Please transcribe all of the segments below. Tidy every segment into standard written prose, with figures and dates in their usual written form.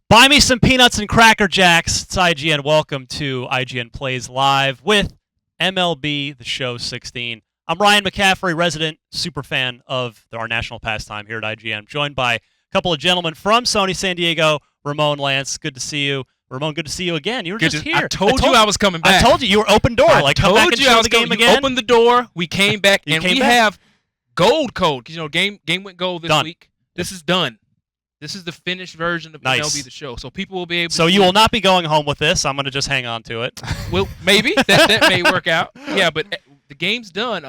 Buy me some peanuts and Cracker Jacks. It's IGN. Welcome to IGN Plays Live with MLB The Show 16. I'm Ryan McCaffrey, resident super fan of our national pastime here at IGN. Joined by a couple of gentlemen from Sony San Diego. Ramon, Lance, good to see you. Ramon, good to see you again. You were just here. I told you I was coming back. I told you you were open door. Come back and show the game again. You opened the door. We came back, and we have gold code. Game went gold this week. This is done. This is the finished version of MLB The Show, so people will be able. So you will not be going home with this. I'm going to just hang on to it. Well, maybe that may work out. Yeah, but the game's done.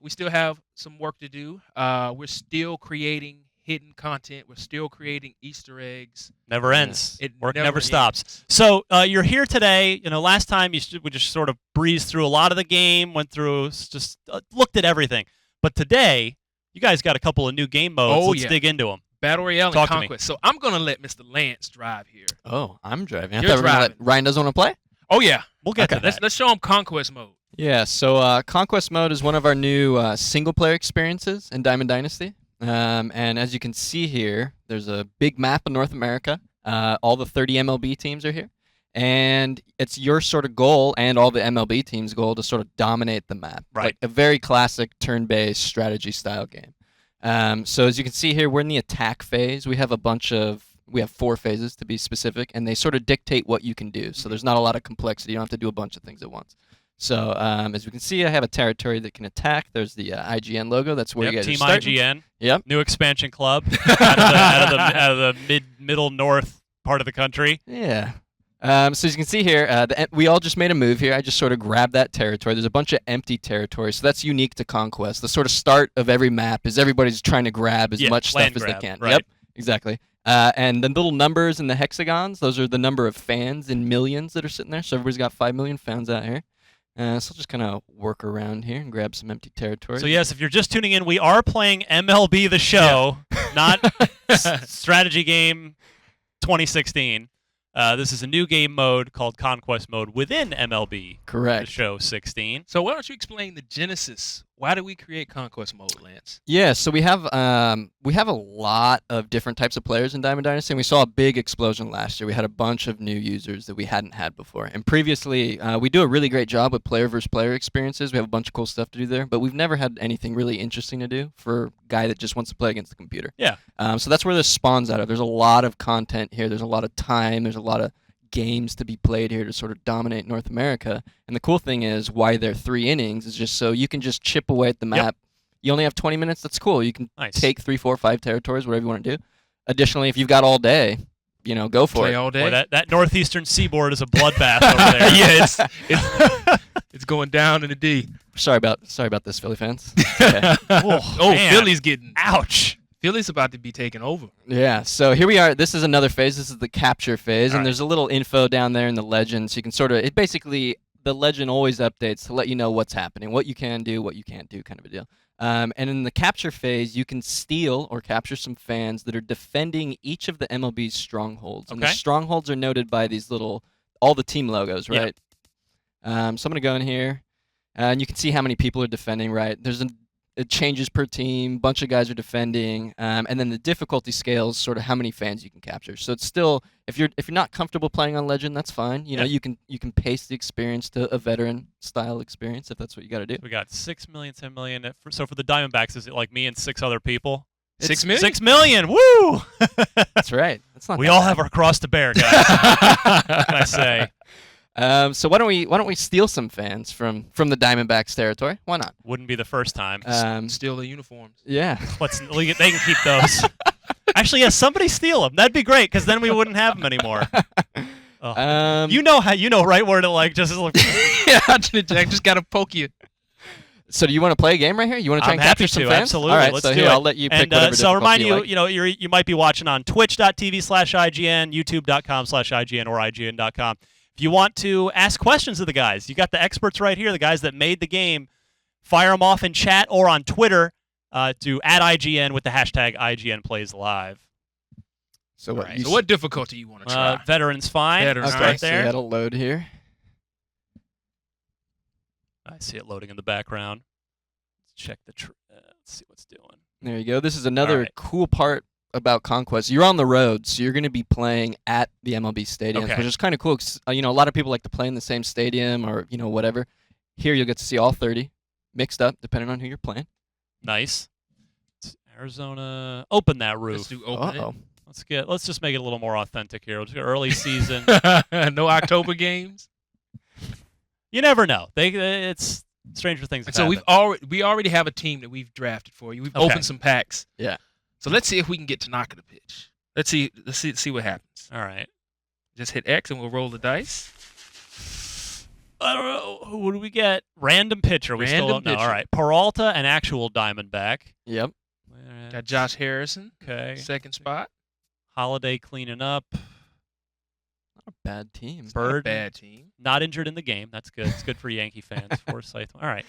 We still have some work to do. We're still creating hidden content. We're still creating Easter eggs. Never ends. Work never ends. stops. So you're here today. Last time we just sort of breezed through a lot of the game, went through, just looked at everything. But today, you guys got a couple of new game modes. Let's dig into them. Battle Royale and Conquest. So I'm going to let Mr. Lance drive here. Oh, I'm driving. You're driving. Ryan doesn't want to play? Oh, yeah. We'll get to that. Let's show him Conquest mode. Yeah, so Conquest mode is one of our new single-player experiences in Diamond Dynasty. And as you can see here, there's a big map of North America. All the 30 MLB teams are here. And it's your sort of goal and all the MLB teams' goal to sort of dominate the map. Right. Like a very classic turn-based strategy-style game. So as you can see here, we're in the attack phase. We have 4 phases to be specific, and they sort of dictate what you can do. So there's not a lot of complexity. You don't have to do a bunch of things at once. So as you can see, I have a territory that can attack. There's the IGN logo. That's where you guys Team are starting. IGN. Yep. New expansion club out of the middle north part of the country. Yeah. So as you can see here, we all just made a move here. I just sort of grabbed that territory. There's a bunch of empty territories, so that's unique to Conquest. The sort of start of every map is everybody's trying to grab as much stuff as they can. Right. Yep, exactly. And the little numbers in the hexagons, those are the number of fans in millions that are sitting there. So everybody's got 5 million fans out here. So I'll just kind of work around here and grab some empty territory. So yes, if you're just tuning in, we are playing MLB The Show, not strategy game 2016. This is a new game mode called Conquest Mode within MLB Correct. The Show 16. So why don't you explain the genesis? Why did we create Conquest Mode, Lance? Yeah, so we have a lot of different types of players in Diamond Dynasty, and we saw a big explosion last year. We had a bunch of new users that we hadn't had before. And previously, we do a really great job with player versus player experiences. We have a bunch of cool stuff to do there, but we've never had anything really interesting to do for a guy that just wants to play against the computer. Yeah. So that's where this spawns out of. There's a lot of content here. There's a lot of time. There's a lot of games to be played here to sort of dominate North America. And the cool thing is why they're 3 innings is just so you can just chip away at the map. Yep. You only have 20 minutes. That's cool. You can take 3, 4, 5 territories, whatever you want to do. Additionally, if you've got all day, go for it. Play all day. Boy, that northeastern seaboard is a bloodbath over there. Yeah, it's going down in the D. Sorry about this, Philly fans. Okay. Man. Philly's getting ouch. Philly's about to be taken over. Yeah, so here we are. This is another phase. This is the capture phase, and there's a little info down there in the legend, so you can the legend always updates to let you know what's happening, what you can do, what you can't do, kind of a deal. And in the capture phase, you can steal or capture some fans that are defending each of the MLB's strongholds. And the strongholds are noted by these all the team logos, right? So I'm going to go in here, and you can see how many people are defending, right? It changes per team. Bunch of guys are defending, and then the difficulty scales sort of how many fans you can capture. So it's still, if you're not comfortable playing on Legend, that's fine. You can pace the experience to a veteran style experience if that's what you got to do. We got 6 million, 10 million. So for the Diamondbacks, is it like me and 6 other people? 6 million? 6 million. Woo! That's right. That's not. We all have our cross to bear, guys. What can I say? So why don't we steal some fans from the Diamondbacks territory? Why not? Wouldn't be the first time. Steal the uniforms. Yeah. They can keep those. Actually, yeah, somebody steal them. That'd be great, because then we wouldn't have them anymore. You know right where to just. Yeah, I just gotta poke you. So do you want to play a game right here? You want to try and capture some fans? Absolutely. All right, Let's so do here, it. I'll let you pick whatever so I'll remind you, like. you might be watching on twitch.tv/IGN, youtube.com/IGN, or IGN.com. If you want to ask questions of the guys, you got the experts right here, the guys that made the game. Fire them off in chat or on Twitter to @IGN with the hashtag IGNPlaysLive. So what difficulty you want to try? Veterans fine. Veterans, okay, right so there. that'll load here. I see it loading in the background. Let's check let's see what's doing. There you go. This is another cool part about Conquest. You're on the road, so you're going to be playing at the MLB stadium, Okay. which is kind of cool. 'Cause, a lot of people like to play in the same stadium or whatever. Here you'll get to see all 30 mixed up, depending on who you're playing. Nice. Arizona, open that roof. Let's do open Uh-oh. Let's just make it a little more authentic here. Let's go early season. it. No October games. You never know. It's stranger things. And have so happened. we already have a team that we've drafted for you. We've Okay. opened some packs. Yeah. So let's see if we can get Tanaka to pitch. Let's see what happens. All right. Just hit X and we'll roll the dice. I don't know. Who do we get? Random pitcher. We still Random don't know. All pitcher. right. Peralta, an actual Diamondback. Yep. Got Josh Harrison, Okay. second spot. Holiday cleaning up. Not a bad team. Not a Bird, bad team. not injured in the game. That's good. It's good for Yankee fans. Forsythe. All right.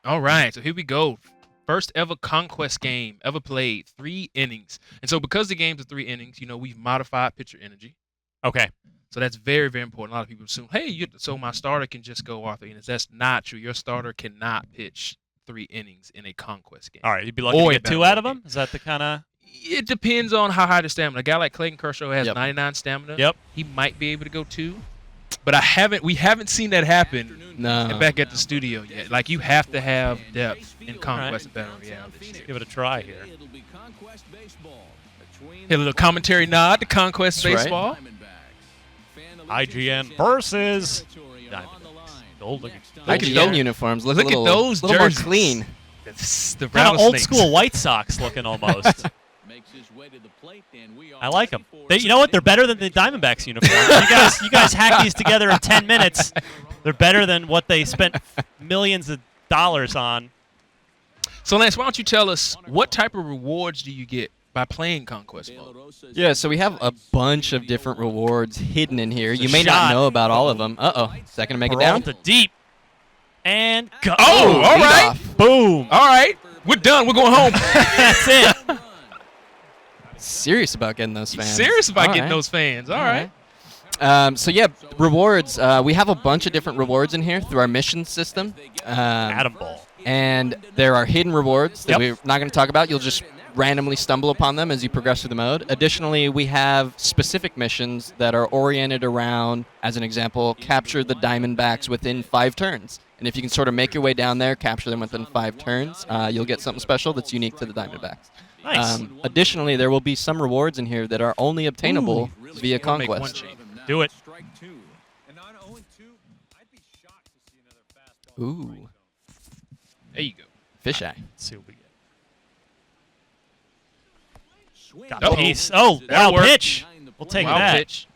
All right, so here we go. First ever Conquest game ever played, 3 innings. And so because the game's are 3 innings, we've modified pitcher energy. Okay. So that's very, very important. A lot of people assume, hey, so my starter can just go off 3 innings. That's not true. Your starter cannot pitch 3 innings in a Conquest game. All right. You'd be lucky Or to a get 2 battle out of game. them? Is that the kind of... It depends on how high the stamina. A guy like Clayton Kershaw has Yep. 99 stamina. Yep. He might be able to go 2. But we haven't seen that happen No. back at the studio yet. Like, you have to have depth in Conquest and Battle Royale this year. Give it a try here. Hit a little commentary nod to Conquest That's right. Baseball. IGN versus Diamondbacks. Gold looking. Look at IGN those- uniforms look look a at little, those little more jerseys. clean. It's the Kind of old rattlesnakes. school White Sox looking almost. I like them. You know what? They're better than the Diamondbacks uniforms. You guys hack these together in 10 minutes. They're better than what they spent millions of dollars on. So, Lance, why don't you tell us what type of rewards do you get by playing Conquest mode? Yeah, so we have a bunch of different rewards hidden in here. It's a You may shot. not know about all of them. Uh-oh. Second to make it down. Peralta deep. And go. Oh, all lead right. off. Boom. All right. We're done. We're going home. That's it. Serious about getting those fans. Serious about All getting right. those fans. All right. So yeah, rewards. We have a bunch of different rewards in here through our mission system. Atom ball. And there are hidden rewards that Yep. we're not going to talk about. You'll just randomly stumble upon them as you progress through the mode. Additionally, we have specific missions that are oriented around, as an example, capture the Diamondbacks within 5 turns. And if you can sort of make your way down there, capture them within 5 turns, you'll get something special that's unique to the Diamondbacks. Nice. Additionally, there will be some rewards in here that are only obtainable via We'll make one Conquest. change. Do it. Ooh, There you go. fisheye. Let's see what we get. Got Uh-oh. pace. Oh, That'll wow work. pitch. We'll take Wild that. pitch.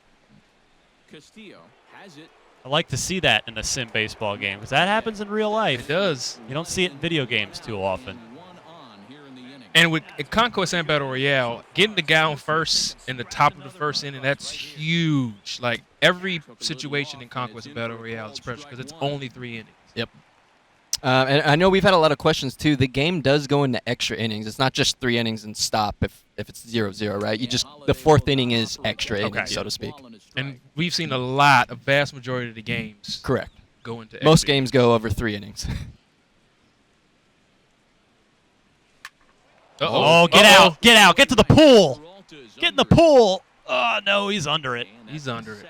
I like to see that in a sim baseball game because that happens in real It life. does. You don't see it in video games too often. And with Conquest and Battle Royale, getting the guy on first in the top of the first inning, that's huge. Like, every situation in Conquest and Battle Royale is pressure because it's only 3 innings. Yep. And I know we've had a lot of questions too. The game does go into extra innings. It's not just 3 innings and stop if it's 0-0, right? The 4th inning is extra innings, Okay. so to speak. And we've seen a vast majority of the games Correct. go into Most extra games go over 3 innings. Oh, get out. Get out. Get to the pool. Get in the pool. Oh, no, he's under it. He's under it.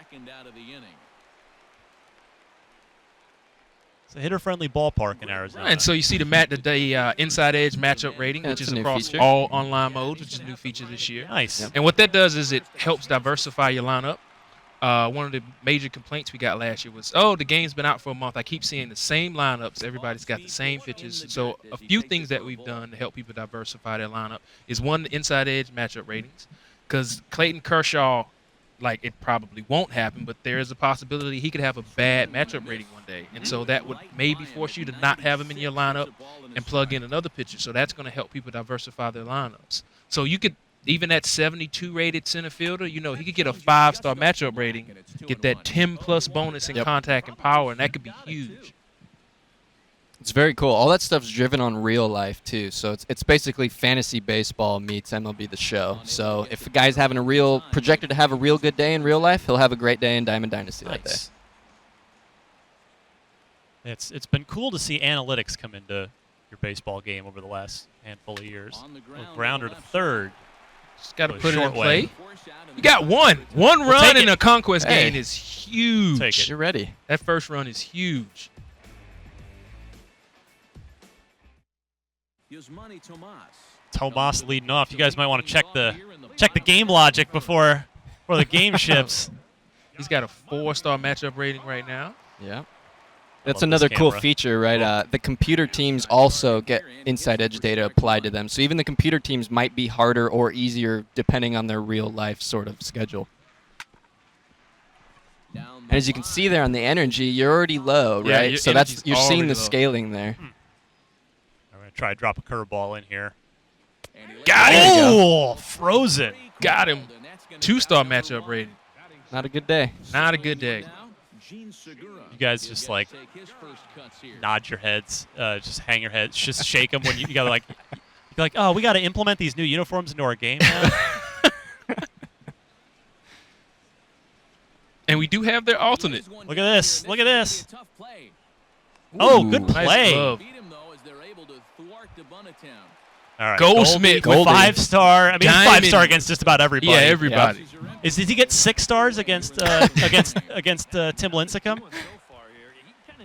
It's a hitter-friendly ballpark in Arizona. And so you see the Inside Edge matchup rating, Yeah, which it's is a new across feature. all online modes, which is a new feature this year. Nice. Yep. And what that does is it helps diversify your lineup. One of the major complaints we got last year was, the game's been out for a month. I keep seeing the same lineups. Everybody's got the same pitches. So a few things that we've done to help people diversify their lineup is, one, the Inside Edge matchup ratings. Because Clayton Kershaw, it probably won't happen, but there is a possibility he could have a bad matchup rating one day. And so that would maybe force you to not have him in your lineup and plug in another pitcher. So that's going to help people diversify their lineups. So you could, even that 72 rated center fielder, he could get a 5-star matchup rating, get that 10+ bonus in Yep. contact and power, and that could be huge. It's very cool. All that stuff's driven on real life too. So it's basically fantasy baseball meets MLB The Show. So if a guy's having projected to have a real good day in real life, he'll have a great day in Diamond Dynasty that day. Nice. It's been cool to see analytics come into your baseball game over the last handful of years. Grounder to third. Just got to Really put it in short play. way. You got one. One We'll run take in it. a conquest Hey. game is huge. Take it. You're ready. That first run is huge. Tomas leading off. You guys might want to check the game logic before the game ships. He's got a 4-star matchup rating right now. Yeah. love That's this another cool camera. feature, right? The computer teams also get inside edge data applied to them. So even the computer teams might be harder or easier depending on their real life sort of schedule. And as you can see there on the energy, you're already low, Yeah, right? your So energy's you're seeing already the low. scaling there. I'm going to try to drop a curveball in here. Got him. Oh, frozen. Got him. 2-star matchup rating. Not a good day. Not a good day. You guys just like nod your heads, just hang your heads, just shake them when you gotta like, you're like, oh, we gotta implement these new uniforms into our game now. And we do have their alternate. Look at this. Look at this. Oh, good Ooh. Nice play. glove. All right, Goldschmidt. Goldie with Goldie. 5-star. I mean, he's Diamond. 5-star against just about everybody. Yeah, everybody. Did he get 6 stars against against Tim Lincecum?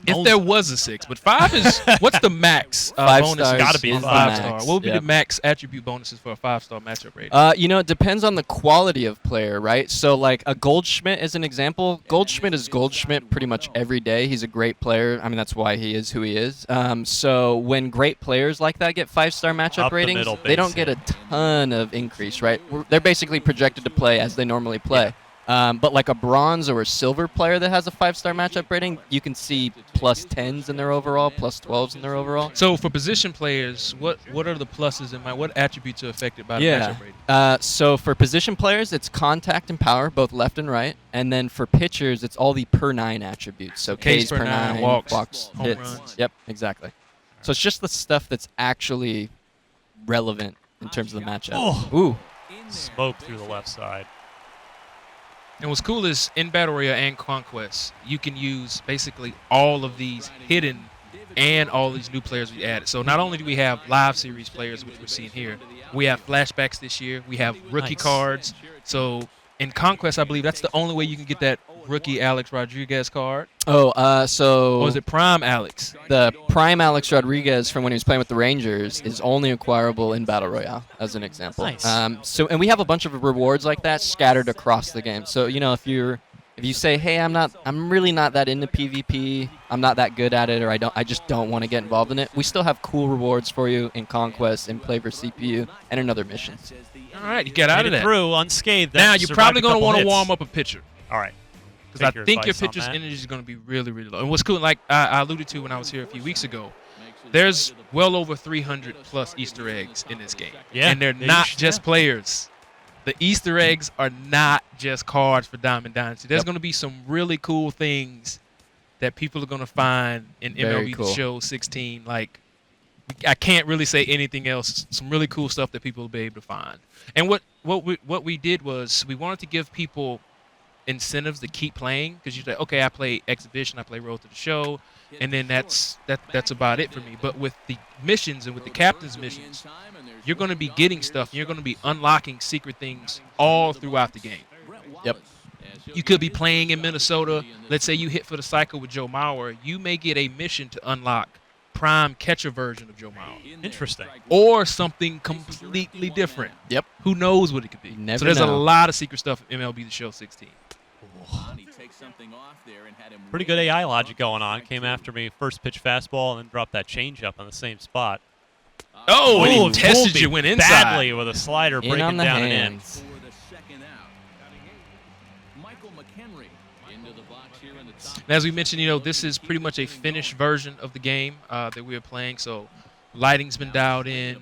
If there was a 6, but 5 is what's the max 5 bonus? stars Gotta be is the 5-star. max. What would be Yep. the max attribute bonuses for a 5-star matchup rating? You know, it depends on the quality of player, right? So, like, a Goldschmidt is an example. Goldschmidt is Goldschmidt pretty much every day. He's a great player. I mean, that's why he is who he is. So when great players like that get 5-star matchup Up the ratings, middle, they don't base get a hit. ton of increase, right? They're basically projected to play as they normally play. But like a bronze or a silver player that has a 5-star matchup rating, you can see plus 10s in their overall, plus 12s in their overall. So for position players, what are the pluses and what attributes are affected by the matchup rating? So for position players, it's contact and power, both left and right. And then for pitchers, it's all the per 9 attributes. So Ks per 9, walks, home hits. runs. Yep, exactly. So it's just the stuff that's actually relevant in terms of the matchup. Oh. Ooh. Smoke through the left side. And what's cool is in Battle Royale and Conquest, you can use basically all of these hidden and all these new players we added. So not only do we have live series players, which we're seeing here, we have flashbacks this year. We have rookie Nice. cards. So in Conquest, I believe that's the only way you can get that rookie Alex Rodriguez card. So Or is it Prime Alex? the prime Alex Rodriguez from when he was playing with the Rangers is only acquirable in Battle Royale, as an example. Nice. And we have a bunch of rewards like that scattered across the game. So you know, if you say, hey, I'm really not that into PvP, I'm not that good at it, or I just don't want to get involved in it, we still have cool rewards for you in Conquest, in Play for CPU, and in other missions. All right, you get out of Made it that. through unscathed. Now That you're survived probably a going to couple want to hits. warm up a pitcher. All right. Because I think your advice on pitcher's that. energy is going to be really, really low. And what's cool, like I alluded to when I was here a few weeks ago, there's well over 300 plus Easter eggs in this game. Yeah, And they're yeah, not you should- just players. The Easter eggs are not just cards for Diamond Dynasty. There's Yep. going to be some really cool things that people are going to find in Very MLB cool. The Show 16. Like, I can't really say anything else. Some really cool stuff that people will be able to find. And what we did was we wanted to give people incentives to keep playing, because you say, okay, I play Exhibition, I play Road to the Show, and then that's about it for me. But with the missions and with the captain's missions, you're going to be getting stuff, and you're going to be unlocking secret things all throughout the game. Yep. You could be playing in Minnesota. Let's say you hit for the cycle with Joe Mauer. You may get a mission to unlock prime catcher version of Joe Mauer, Interesting. or something completely different. Yep. Who knows what it could be? Never so there's a know. lot of secret stuff in MLB The Show 16. Pretty good AI logic going on. Came after me, first pitch fastball, and then dropped that changeup on the same spot. Oh, and he Ooh, tested Colby you, went inside. badly with a slider In breaking on the down hands. And as we mentioned, this is pretty much a finished version of the game that we are playing. So lighting's been dialed in.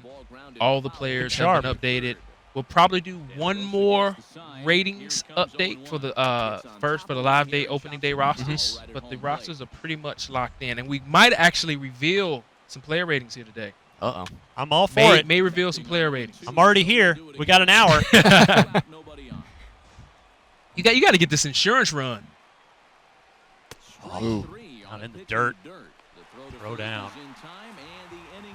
All the players have been updated. We'll probably do one more ratings update for the for the live day, opening day rosters. But the rosters are pretty much locked in. And we might actually reveal some player ratings here today. Uh-oh. in. I'm all for it. May reveal some player ratings. I'm already here. We got an hour. You got to get this insurance run. Ooh. Down in the dirt. Throw down.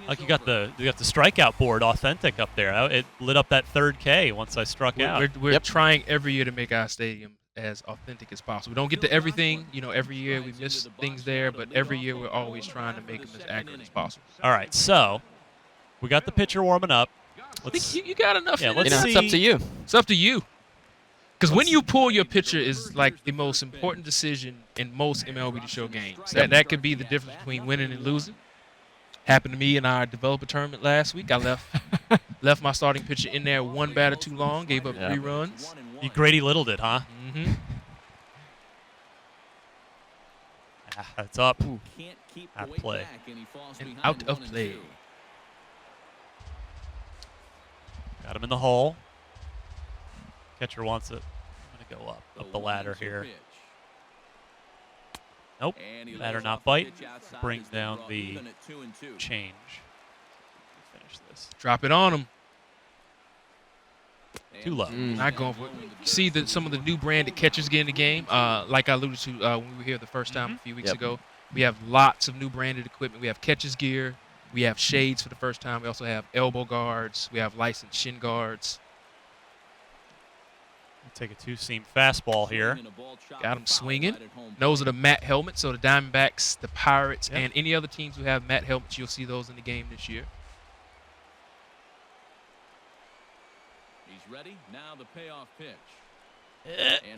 Like you got the strikeout board authentic up there. It lit up that third K once I struck out. We're trying every year to make our stadium as authentic as possible. We don't get to everything. Every year we miss things there, but every year we're always trying to make them as accurate as possible. All right, so we got the pitcher warming up. I think you got enough. Yeah, in let's it. see. It's up to you. It's up to you. Because when you pull your pitcher is like the most important decision in most MLB The Show games. That could be the difference between winning and losing. Happened to me in our developer tournament last week. I left my starting pitcher in there one batter too long, gave up 3 runs. You Grady Littled it, huh? Mm-hmm. That's up. Out of play. And out of play. Got him in the hole. Catcher wants it. I'm going to go up the ladder here. Nope. Batter not bite. Brings down the change. Finish this. Drop it on him. Too low. Not going for it. See some of the new branded catchers get in the game. Like I alluded to when we were here the first time a few weeks ago. We have lots of new branded equipment. We have catcher's gear. We have shades for the first time. We also have elbow guards. We have licensed shin guards. Take a 2-seam fastball here. Got him swinging. Those are the matte helmets. So the Diamondbacks, the Pirates, and any other teams who have matte helmets, you'll see those in the game this year. He's ready. Now the payoff pitch.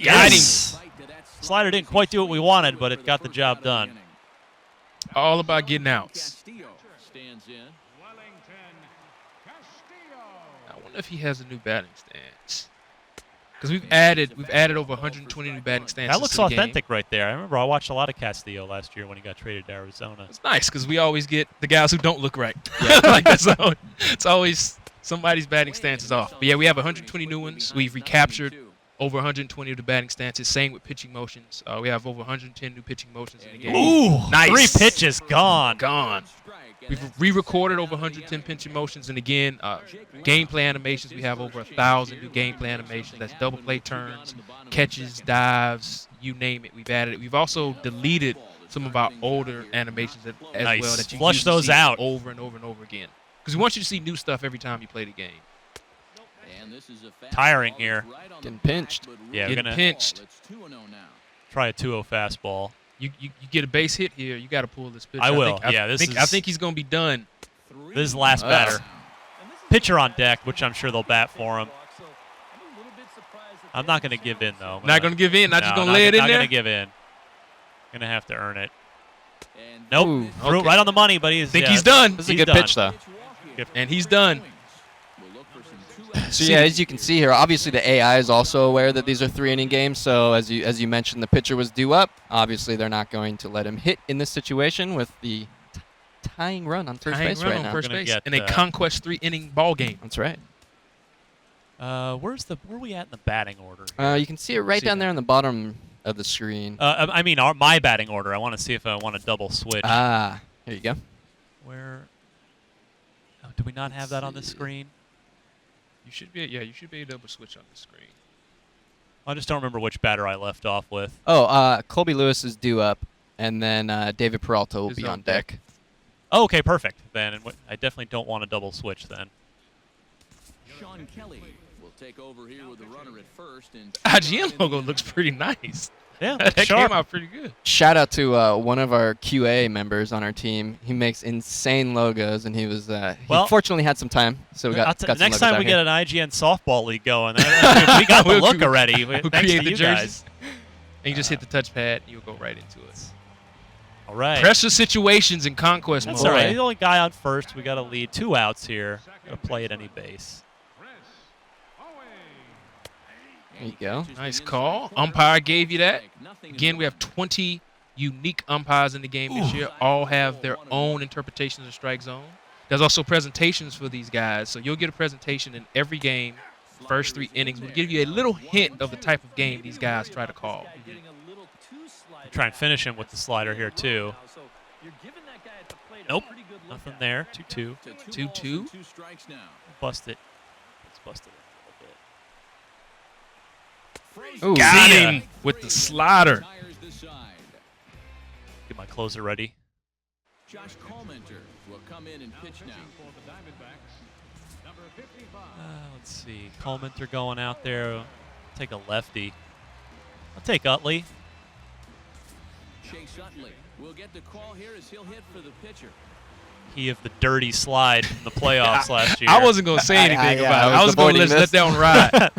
Got him. Slider didn't quite do what we wanted, but it got the job done. All about getting outs. Stands in. I wonder if he has a new batting stance. Because we've added over 120 new batting stances. That looks authentic right there. I remember I watched a lot of Castillo last year when he got traded to Arizona. It's nice because we always get the guys who don't look right. Like it's always somebody's batting stance is off. But yeah, we have 120 new ones. We've recaptured over 120 of the batting stances. Same with pitching motions. We have over 110 new pitching motions in the game. Ooh, nice. 3 pitches gone. Gone. We've re-recorded over 110 pitching motions, and again, gameplay animations. We have over 1,000 new gameplay animations. That's double play turns, catches, dives, you name it. We've added it. We've also deleted some of our older animations as well that you flush used to those see out over and over and over again. Because we want you to see new stuff every time you play the game. Tiring here. Getting pinched. Yeah, we're Getting gonna pinched. try a 2-0 fastball. You get a base hit here, you got to pull this pitch. I will. I think he's going to be done. This is the last batter. Pitcher on deck, which I'm sure they'll bat for him. I'm not going to give in, though. Not going to give in? Not just going to lay it in there? Not going to give in. Going to have to earn it. Nope. Threw it right on the money, but he's done. This is a good pitch, though. And he's done. So yeah, as you can see here, obviously the AI is also aware that these are 3-inning games. So as you mentioned, the pitcher was due up. Obviously, they're not going to let him hit in this situation with the tying run on first base right now. First base in a conquest 3-inning ball game. That's right. Where are we at in the batting order? You can see it right down there on the bottom of the screen. I mean, my batting order. I want to see if I want to double switch. Ah, here you go. Where? Oh, do we not have that on the screen? You should be able to switch on the screen. I just don't remember which batter I left off with. Oh, Colby Lewis is due up, and then David Peralta will be on deck. Oh, okay, perfect. Then I definitely don't want to double switch then. Sean Kelly will take over here with the runner at first. IGN logo looks pretty nice. Yeah, that came out pretty good. Shout out to one of our QA members on our team. He makes insane logos, and he was he fortunately had some time, so we got some next time we get an IGN softball league going, we got the look already. We'll thanks create to the you jerseys. guys. And you just hit the touchpad, and you'll go right into it. All right. Pressure situations in conquest mode. That's all right. He's the only guy on first. We got to lead 2 outs here. Got to play at any base. There you go. Nice call. Umpire gave you that. Again, we have 20 unique umpires in the game this year. All have their own interpretations of strike zone. There's also presentations for these guys. So you'll get a presentation in every game, first 3 innings. We'll give you a little hint of the type of game these guys try to call. Try and finish him with the slider here, too. Nope. Nothing there. 2-2. 2-2. Busted. It's busted. Ooh, got him with the slider. Get my closer ready. Josh Commenter will come in and pitch now. Let's see. Colemanter going out there. Take a lefty. I'll take Utley. Chase Utley will get the call here as he'll hit for the pitcher. He of the dirty slide from the playoffs last year. I wasn't going to say anything yeah, about it. I I was was going to avoiding let that one ride.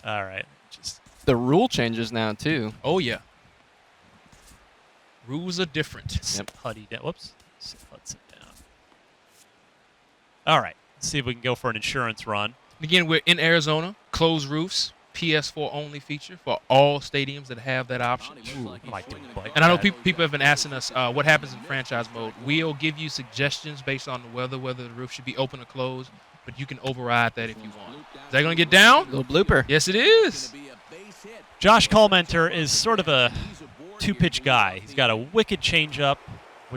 All right. Just The rule changes now too. Oh, yeah. Rules are different. Yep. Huddy down. Whoops. Let's sit down. All right. Let's see if we can go for an insurance run. Again, we're in Arizona. Closed roofs. PS4 only feature for all stadiums that have that option. I might do it, but- And I know people have been asking us what happens in franchise mode. We'll give you suggestions based on the weather, whether the roof should be open or closed, but you can override that if you want. Is that going to get down? Little blooper. Yes, it is. Josh Colemanter is sort of a two-pitch guy. He's got a wicked changeup,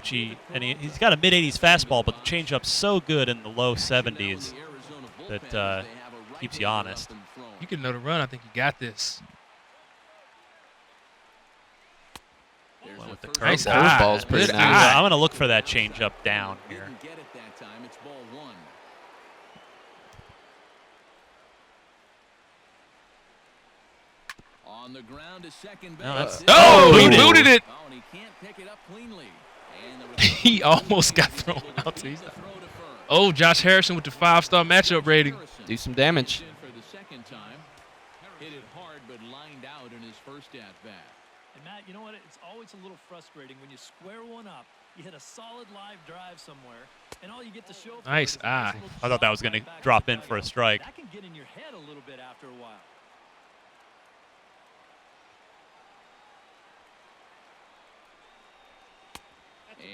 he's got a mid-80s fastball, but the changeup's so good in the low 70s that keeps you honest. You can know the run. I think you got this. Went with the Nice curveball. eye. Curveball's pretty Good nice. eye. I'm going to look for that changeup down here. Didn't get it that time. It's ball one. On the ground to second base. No, that's- Oh, he booted. booted it. Oh, and he can't pick it up cleanly. And the He almost got thrown out. Oh, Josh Harrison with the 5-star matchup rating. Do some damage. For the second time. Hit it hard, but lined out in his first at-bat. And Matt, you know what? It's always a little frustrating when you square one up, you hit a solid live drive somewhere, and all you get to show for Nice it is a eye. little I thought that was shot gonna back drop in in the for a dugout. strike. That can get in your head a little bit after a while.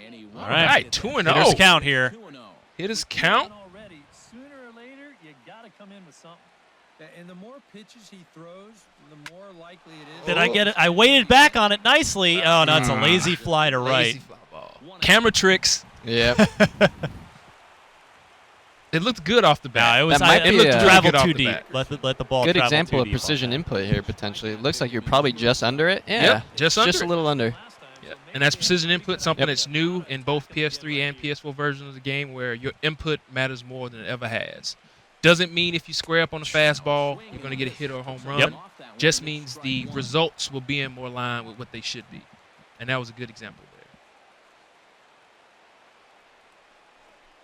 And he All All right. right, 2-0. Hitters count here. 2-0. Hit his count. Already, sooner or later, you got to come in with something. And the more pitches he throws, the more likely it is. Did I get it? I waited back on it nicely. Oh, no, it's a lazy fly to Lazy right. fly ball. Camera tricks. Yep. It looked good off the No, bat. it was. That might It be looked a- travel Good off too the deep. bat. Let the ball. Good travel example too of deep on precision that. input here potentially. It looks like you're probably just under it. Yeah. Yep, just under Just it. a little under. Last time, Yeah. so And that's maybe precision input, something Yep. that's new in both PS3 and PS4 versions of the game, where your input matters more than it ever has. Doesn't mean if you square up on a fastball, you're going to get a hit or a home run. Yep. Just means the results will be in more line with what they should be. And that was a good example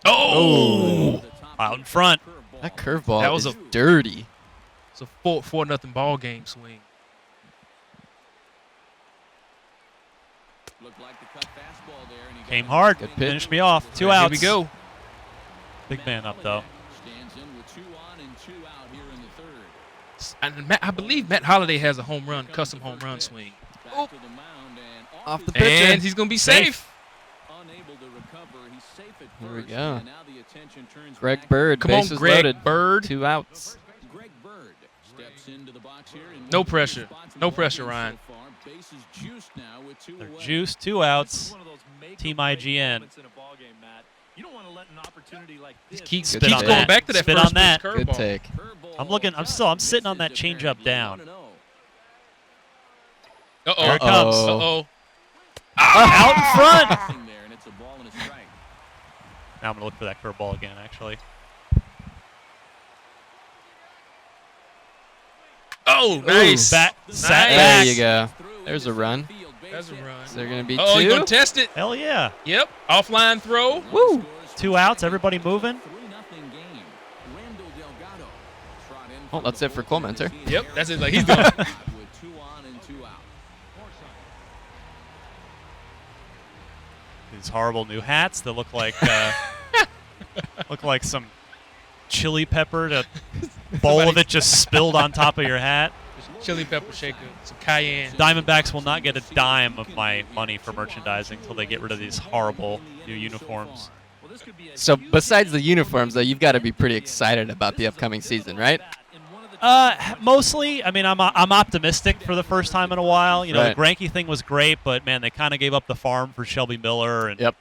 there. Oh! Out in front. That curveball That was is a- dirty. It's a 4-0 ball game swing. Looked like the cut fastball there, and he got Came it. hard. Good pitch. Finished me off. Two Here outs. we go. Big man up though. Stands in with 2 on and 2 out here in the third. And I believe Matt Holliday has a home run, custom home run swing. Back to the mound and Off the his pitcher. And he's going to be safe. unable to recover. He's safe at Here we first, go. and now the attention turns Greg back. Bird, Come on, bases Greg loaded. Bird. 2 outs. Greg Bird steps into the box here and No moves pressure. the spots in No the pressure, ball game Ryan. so far. Bases juiced now with 2 They're away. juiced. 2 This is outs. one of those make or Team break IGN. moments in a ball game, Matt. You don't want to let an opportunity like this Keeps Good keeps take. going back to that Spit first on that. pitch Good curveball. take. Curveball. I'm looking. I'm sitting on that Misses changeup apparently. down. 1-0. Uh-oh. Here it comes. Uh-oh. Out in front. Passing there, and it's a ball and a strike. Now I'm gonna look for that curveball again. Actually. Oh, nice. Sat Nice. back. There you go. There's a run. That's a run. Is there going to be Oh, you 2? going to test it? Hell yeah. Yep. Offline throw. Woo. 2 outs. Everybody moving. 3-0 game. Randall Delgado trot in Oh, for that's the it for bullpen. Colemanter. Yep, that's it. Like he's done. With 2 on and 2 out. These horrible new hats that look like some chili pepper. A bowl of it just spilled on top of your hat. Chili pepper shaker, some cayenne. Diamondbacks will not get a dime of my money for merchandising until they get rid of these horrible new uniforms. Well, this could be a So huge besides the uniforms, though, you've got to be pretty excited about the upcoming season, right? Mostly. I mean, I'm optimistic for the first time in a while. You know, Right. the Greinke thing was great, but man, they kind of gave up the farm for Shelby Miller, and Yep.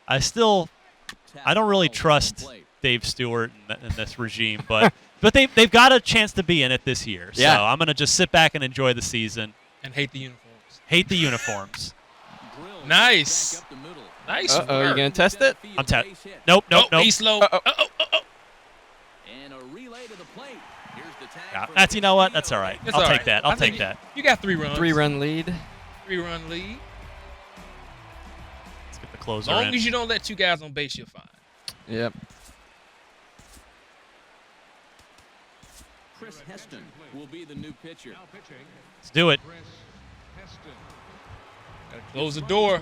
I don't really trust Dave Stewart in this regime, but they've got a chance to be in it this year. So Yeah. I'm gonna just sit back and enjoy the season. And hate the uniforms. Hate the uniforms. Drills Nice. back up the middle. Nice. Uh-oh, you going to test it? I'm Nope. He's slow. And a relay to the plate. Here's the tag Yeah, for that's, you know what? That's all right. It's I'll all take right. that. I'll take that. You got 3 runs. 3-run lead. 3-run lead. Let's get the closer As long in. as you don't let 2 guys on base, you're fine. Yep. Chris Heston will be the new pitcher. Let's do it. Gotta close the door.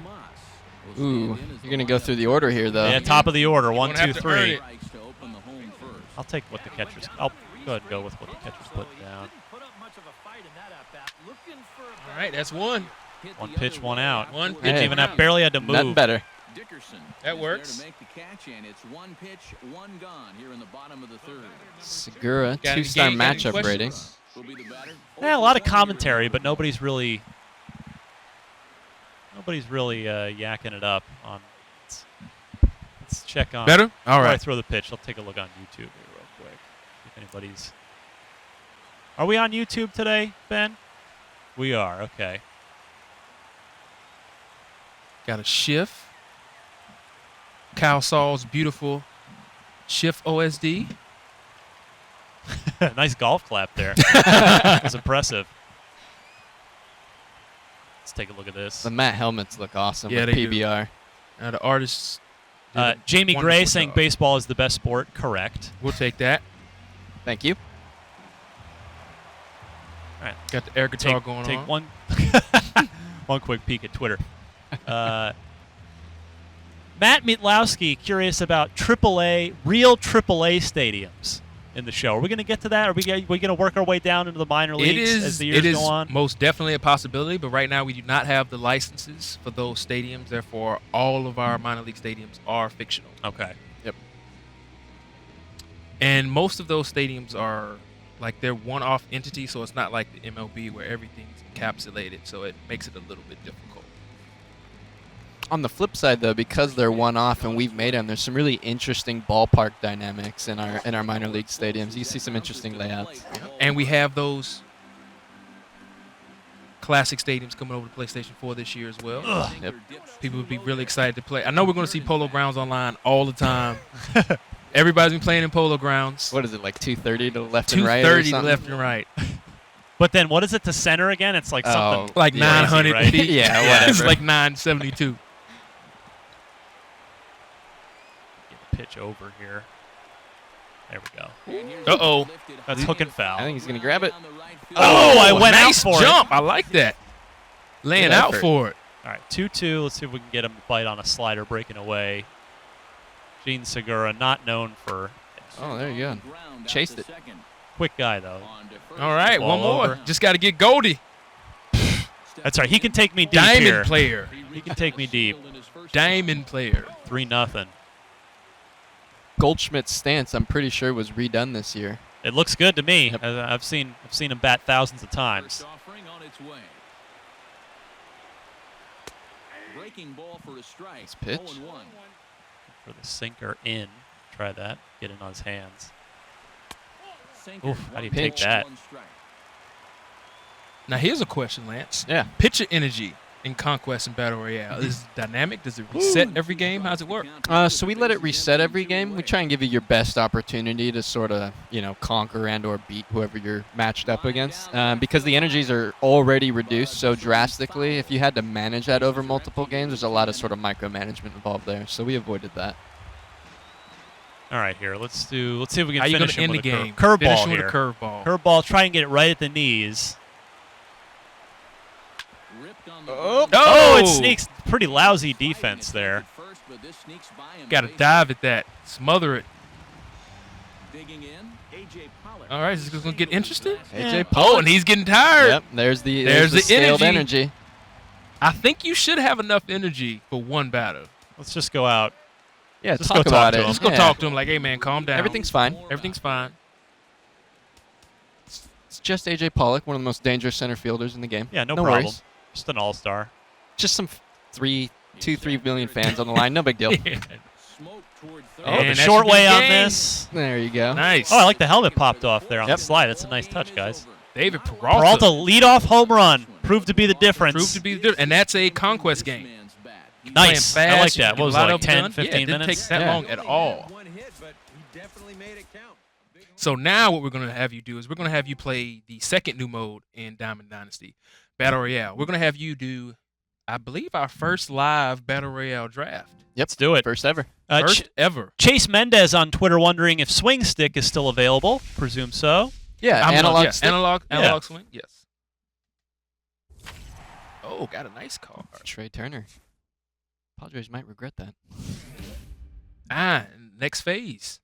Ooh, you're going to go through the order here, though. Yeah, top of the order. You 1, don't 2, have to earn 3. it. To open the home first. I'll take what the catcher's. I'll go ahead and go with what the catcher's put down. Didn't put up much of a fight in that at-bat. Looking for a All right, that's 1. One pitch, 1 out. One Didn't pitch, even one have out. barely had to move. Nothing better. Dickerson That is works. there to make the catch, and it's 1 pitch, 1 gone here in the bottom of the 3rd. Segura, Got any 2-star game- got any matchup rating. questions? Will be the batter. Yeah, a lot of commentary, but nobody's really yakking it up on. Let's check on. Better? All Before I right. throw the pitch, I'll take a look on YouTube here real quick. If anybody's. Are we on YouTube today, Ben? We are. Okay. Got a shift. Kyle Saul's beautiful shift OSD. Nice golf clap there. That's impressive. Let's take a look at this. The matte helmets look awesome Yeah, with they do. PBR. The artist. did a Jamie Gray wonderful saying job. baseball is the best sport. Correct. We'll take that. Thank you. All right. Got the air guitar going take on. one quick peek at Twitter. Matt Mietlowski curious about real AAA stadiums in the show. Are we going to get to that? Are we going to work our way down into the minor leagues as the years go on? Most definitely a possibility, but right now we do not have the licenses for those stadiums. Therefore, all of our minor league stadiums are fictional. Okay. And most of those stadiums are like they're one-off entities, so it's not like the MLB where everything's encapsulated, so it makes it a little bit difficult. On the flip side, though, because they're one-off and we've made them, there's some really interesting ballpark dynamics in our minor league stadiums. You see some interesting layouts. And we have those classic stadiums coming over to PlayStation 4 this year as well. Yep. People would be really excited to play. I know we're going to see Polo Grounds online all the time. Everybody's been playing in Polo Grounds. What is it, like 230 to the left and right? 230 or something? left and right. But then what is it to center again? It's like something Like crazy, 900 right? feet. Yeah, It's whatever. like 972. Get the pitch over here. There we go. Uh-oh. That's hook and foul. I think he's going to grab it. Oh, I went nice out for jump. I like that. Laying Good out effort. for it. All right, 2-2. Let's see if we can get him to bite on a slider breaking away. Gene Segura, not known for Oh, there you go. Chased it. quick guy, though. All right, Ball one more. over. Just got to get Goldie. That's right. He can take me deep Diamond here. player. He can take me deep. Diamond player. 3-0. Goldschmidt's stance, I'm pretty sure, was redone this year. It looks good to me. Yep. I've seen him bat thousands of times. Breaking ball for a strike. Nice pitch. 0-1. For the sinker in. Try that. Get in on his hands. Sinker, Oof, how do you take that? Now, here's a question, Lance. Yeah. Pitcher energy in Conquest and Battle Royale. Is it dynamic? Does it reset every game? How's it work? So we let it reset every game. We try and give you your best opportunity to sort of, conquer and or beat whoever you're matched up against. Because the energies are already reduced so drastically, if you had to manage that over multiple games, there's a lot of sort of micromanagement involved there. So we avoided that. All right, here. Let's see if we can How you going finish to him end the with a game? curveball Finish with here. a curveball. Curveball. Try and get it right at the knees. Oh! It sneaks. Pretty lousy defense there. Got to dive at that. Smother it. All right, is this going to get interesting? AJ Oh, and he's getting tired. Yep, there's the energy. scaled energy. I think you should have enough energy for one batter. Let's just go out. Yeah, Just talk go about talk to it. him. Just go Yeah. talk to him like, hey, man, calm down. Everything's fine. Everything's fine. It's just AJ Pollock, one of the most dangerous center fielders in the game. Yeah, no no problem. worries. Just an all-star. Just some 3 million fans on the line. No big deal. Oh, And the that short should be way on game. this. There you go. Nice. Oh, I like the helmet popped off there on Yep. the slide. That's a nice touch, guys. David Peralta. Peralta lead-off home run. Proved to be the difference. Proved to be the difference. And that's a Conquest game. Nice. Playing I like fast, you that. can What was get it, a lot like of them 10, done. 15 yeah, it didn't minutes? take that Yeah. long at all. One hit, but he definitely made it count. So now what we're going to have you do is we're going to have you play the second new mode in Diamond Dynasty, Battle Royale. We're going to have you do, I believe, our first live Battle Royale draft. Let's do it. First ever. First ever. Chase Mendez on Twitter wondering if Swing Stick is still available. Presume so. Yeah, analog stick. Analog Yeah. swing, yes. Oh, got a nice card. Trey Turner. Padres might regret that. Next phase.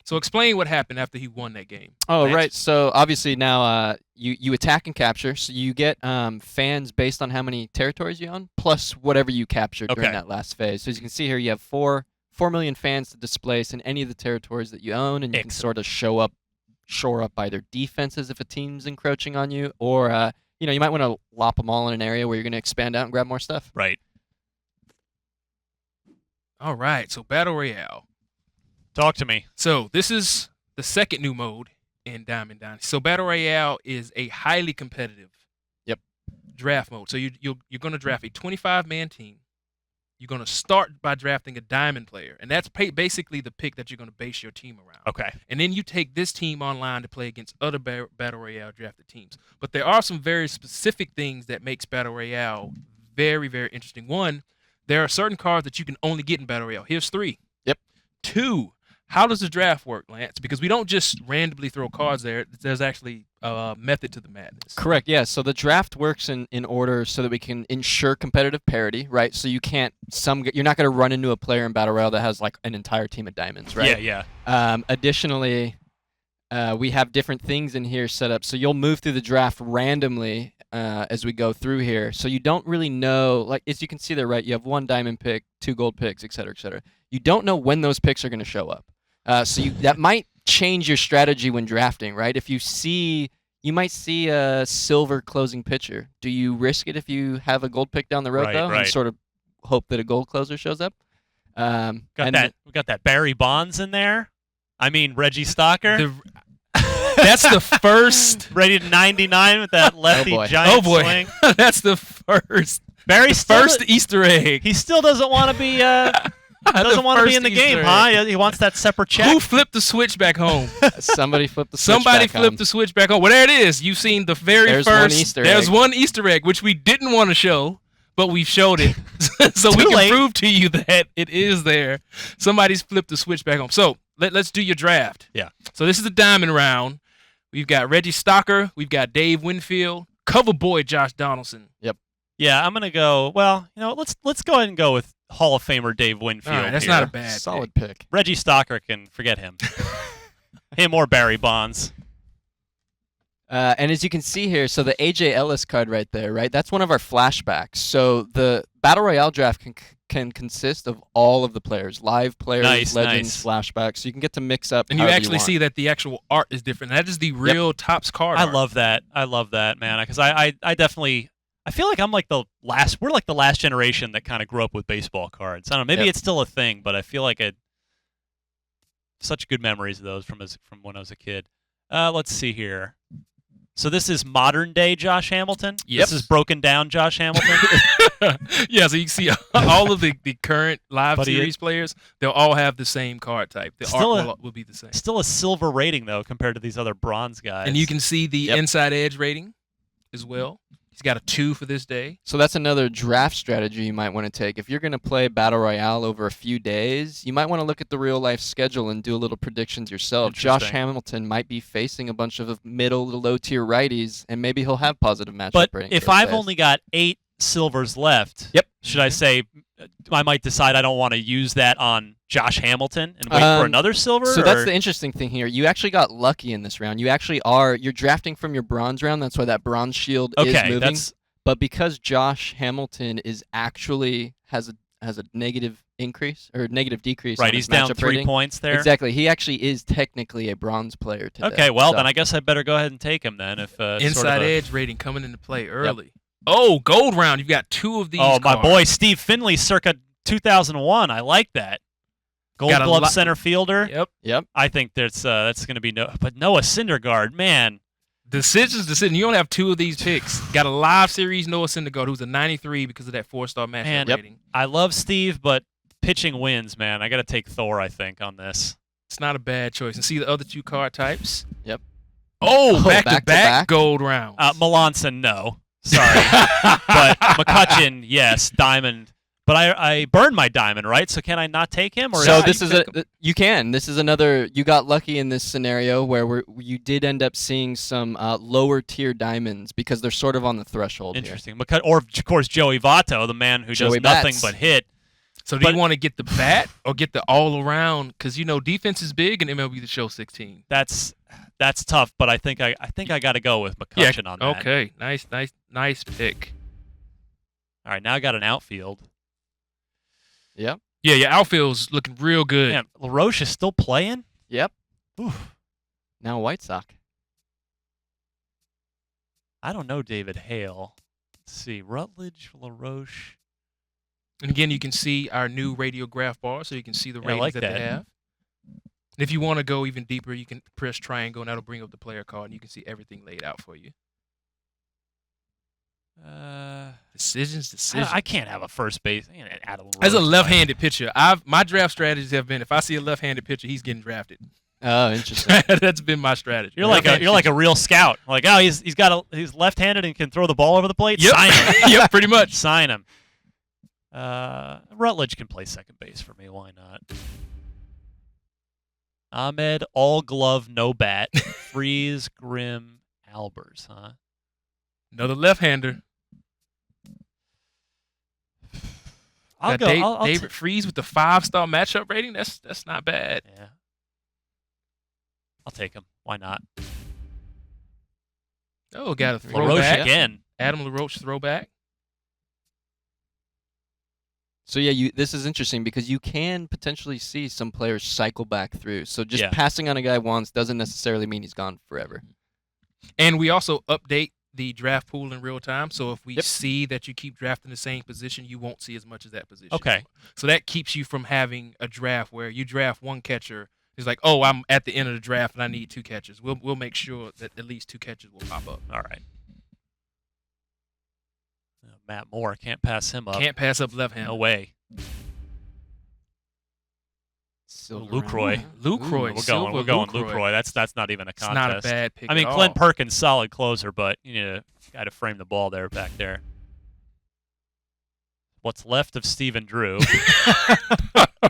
So explain what happened after he won that game. Oh, Lance. right. So obviously now you attack and capture. So you get fans based on how many territories you own, plus whatever you captured during Okay. that last phase. So as you can see here, you have 4 million fans to displace in any of the territories that you own, and you can sort of shore up either defenses if a team's encroaching on you, or you might want to lop them all in an area where you're going to expand out and grab more stuff. Right. All right, so Battle Royale. Talk to me. So this is the second new mode in Diamond Dynasty. So Battle Royale is a highly competitive draft mode. So you're going to draft a 25-man team. You're going to start by drafting a diamond player, and that's basically the pick that you're going to base your team around. Okay. And then you take this team online to play against other Battle Royale drafted teams. But there are some very specific things that makes Battle Royale very, very interesting. One, there are certain cards that you can only get in Battle Royale. Here's 3. Yep. 2, how does the draft work, Lance? Because we don't just randomly throw cards there. There's actually a method to the madness. Correct. Yeah. So the draft works in order so that we can ensure competitive parity, right? So you can't you're not going to run into a player in Battle Royale that has like an entire team of diamonds, right? Yeah. Additionally, we have different things in here set up. So you'll move through the draft randomly as we go through here. So you don't really know, like as you can see there, right? You have 1 diamond pick, 2 gold picks, et cetera, et cetera. You don't know when those picks are going to show up. So that might change your strategy when drafting, right? If you might see a silver closing pitcher. Do you risk it if you have a gold pick down the road, Right, though, right. and sort of hope that a gold closer shows up? We got that Barry Bonds in there. I mean Reggie Stocker. That's the first. Ready to 99 with that lefty boy. giant Oh boy, swing. that's the first. Barry First Easter egg. He still doesn't want to be. Doesn't want to be in the game, huh? He wants that separate check. Who flipped the switch back home? Somebody flipped the switch Somebody back flipped on. the switch back on. Well, there it is. You've seen the very There's first. one Easter There's egg. one Easter egg, which we didn't want to show, but we've showed it, so we Too can late. prove to you that it is there. Somebody's flipped the switch back home. So let's do your draft. Yeah. So this is the diamond round. We've got Reggie Stocker. We've got Dave Winfield. Cover boy Josh Donaldson. Yeah, I'm gonna go. Well, let's go ahead and go with Hall of Famer Dave Winfield. All right, that's here. not a bad Solid pick. pick. Reggie Stocker can forget him. Him or Barry Bonds. And as you can see here, so the AJ Ellis card right there, right? That's one of our flashbacks. So the Battle Royale draft can consist of all of the players, live players, Nice, legends, flashbacks. So you can get to mix up. And you however actually want. see that the actual art is different. That is the real Topps card I art. love that. I love that, man. Because I definitely. I feel like I'm like the last. We're like the last generation that kind of grew up with baseball cards. I don't know. Maybe Yep. it's still a thing, but I feel like such good memories of those from when I was a kid. Let's see here. So this is modern day Josh Hamilton. Yep. This is broken down Josh Hamilton. Yeah, so you can see all of the current live But he- series players, they'll all have the same card type. The Still art will be the same. Still a silver rating though compared to these other bronze guys. And you can see the Yep. inside edge rating as well. He's got a 2 for this day. So that's another draft strategy you might want to take. If you're going to play Battle Royale over a few days, you might want to look at the real life schedule and do a little predictions yourself. Josh Interesting. Hamilton might be facing a bunch of middle to low tier righties, and maybe he'll have positive matchup But rating. if for those I've days. only got 8 silvers left, Yep. should I say I might decide I don't want to use that on Josh Hamilton and wait for another silver? So that's or- the interesting thing here. You actually got lucky in this round. You're drafting from your bronze round. That's why that bronze shield is okay. moving. That's But because Josh Hamilton is actually has a negative increase or negative decrease. right. on his He's down matchup 3 rating, points there. Exactly. He actually is technically a bronze player today. Okay. Well, So- then I guess I better go ahead and take him then. If Inside sort of edge rating coming into play early. Oh, gold round. You've got 2 of these Oh, my cards. boy Steve Finley, circa 2001. I like that. Gold Got a Glove lot- center fielder. Yep. Yep. I think that's going to be Noah Syndergaard. Man, Decision. You only have 2 of these picks. Got a live series Noah Syndergaard, who's a 93 because of that 4-star matchup Man, rating. I love Steve, but pitching wins, man. I got to take Thor, I think, on this. It's not a bad choice. And see the other 2 card types? Yep. Oh, Oh, back-to-back? back-to-back gold rounds. Melanson, no. Sorry. But McCutcheon, yes. Diamond. But I burned my diamond, right? So can I not take him? Or So is- this is you can. This is another. You got lucky in this scenario where you did end up seeing some lower tier diamonds because they're sort of on the threshold here. interesting. Or of course Joey Votto, the man who Joey does nothing Bats. but hit. So do you want to get the bat or get the all-around? Because, defense is big in MLB The Show 16. That's tough, but I think I got to go with McCutcheon on that. Okay. Nice pick. All right, now I got an outfield. Yep. Yeah, your outfield's looking real good. Man, LaRoche is still playing? Yep. Oof. Now White Sox. I don't know David Hale. Let's see. Rutledge, LaRoche. And again, you can see our new radiograph bar, so you can see the Yeah, I ratings like that that. they have. And if you want to go even deeper, you can press triangle, and that'll bring up the player card, and you can see everything laid out for you. Decisions. I can't have a first base. Adam As a LaRoche. left-handed pitcher, my draft strategies have been if I see a left-handed pitcher, he's getting drafted. Oh, interesting. That's been my strategy. You're like a real scout. Like, oh, he's left-handed and can throw the ball over the plate. Yep. Sign him. Yep, pretty much. Sign him. Rutledge can play second base for me. Why not? Ahmed, all glove, no bat. Freeze, Grimm, Albers, huh? Another left-hander. I'll Got go. I'll David Freeze with the 5-star matchup rating. That's not bad. yeah. I'll take him. Why not? Oh, got a LaRoche throwback. again. Adam LaRoche throwback. So yeah, this is interesting because you can potentially see some players cycle back through. So just Yeah. passing on a guy once doesn't necessarily mean he's gone forever. And we also update the draft pool in real time. So if we Yep. see that you keep drafting the same position, you won't see as much as that position. Okay. So that keeps you from having a draft where you draft one catcher. It's like, oh, I'm at the end of the draft and I need 2 catchers. We'll make sure that at least 2 catchers will pop up. All right. Matt Moore, can't pass him up. Can't pass up left-handed. No way. Lucroy. Lucroy. We're going Lucroy. That's not even a It's contest. not a bad pick. I mean, at Clint all. Perkins, solid closer, but you need a guy to frame the ball there back there. What's left of Stephen Drew?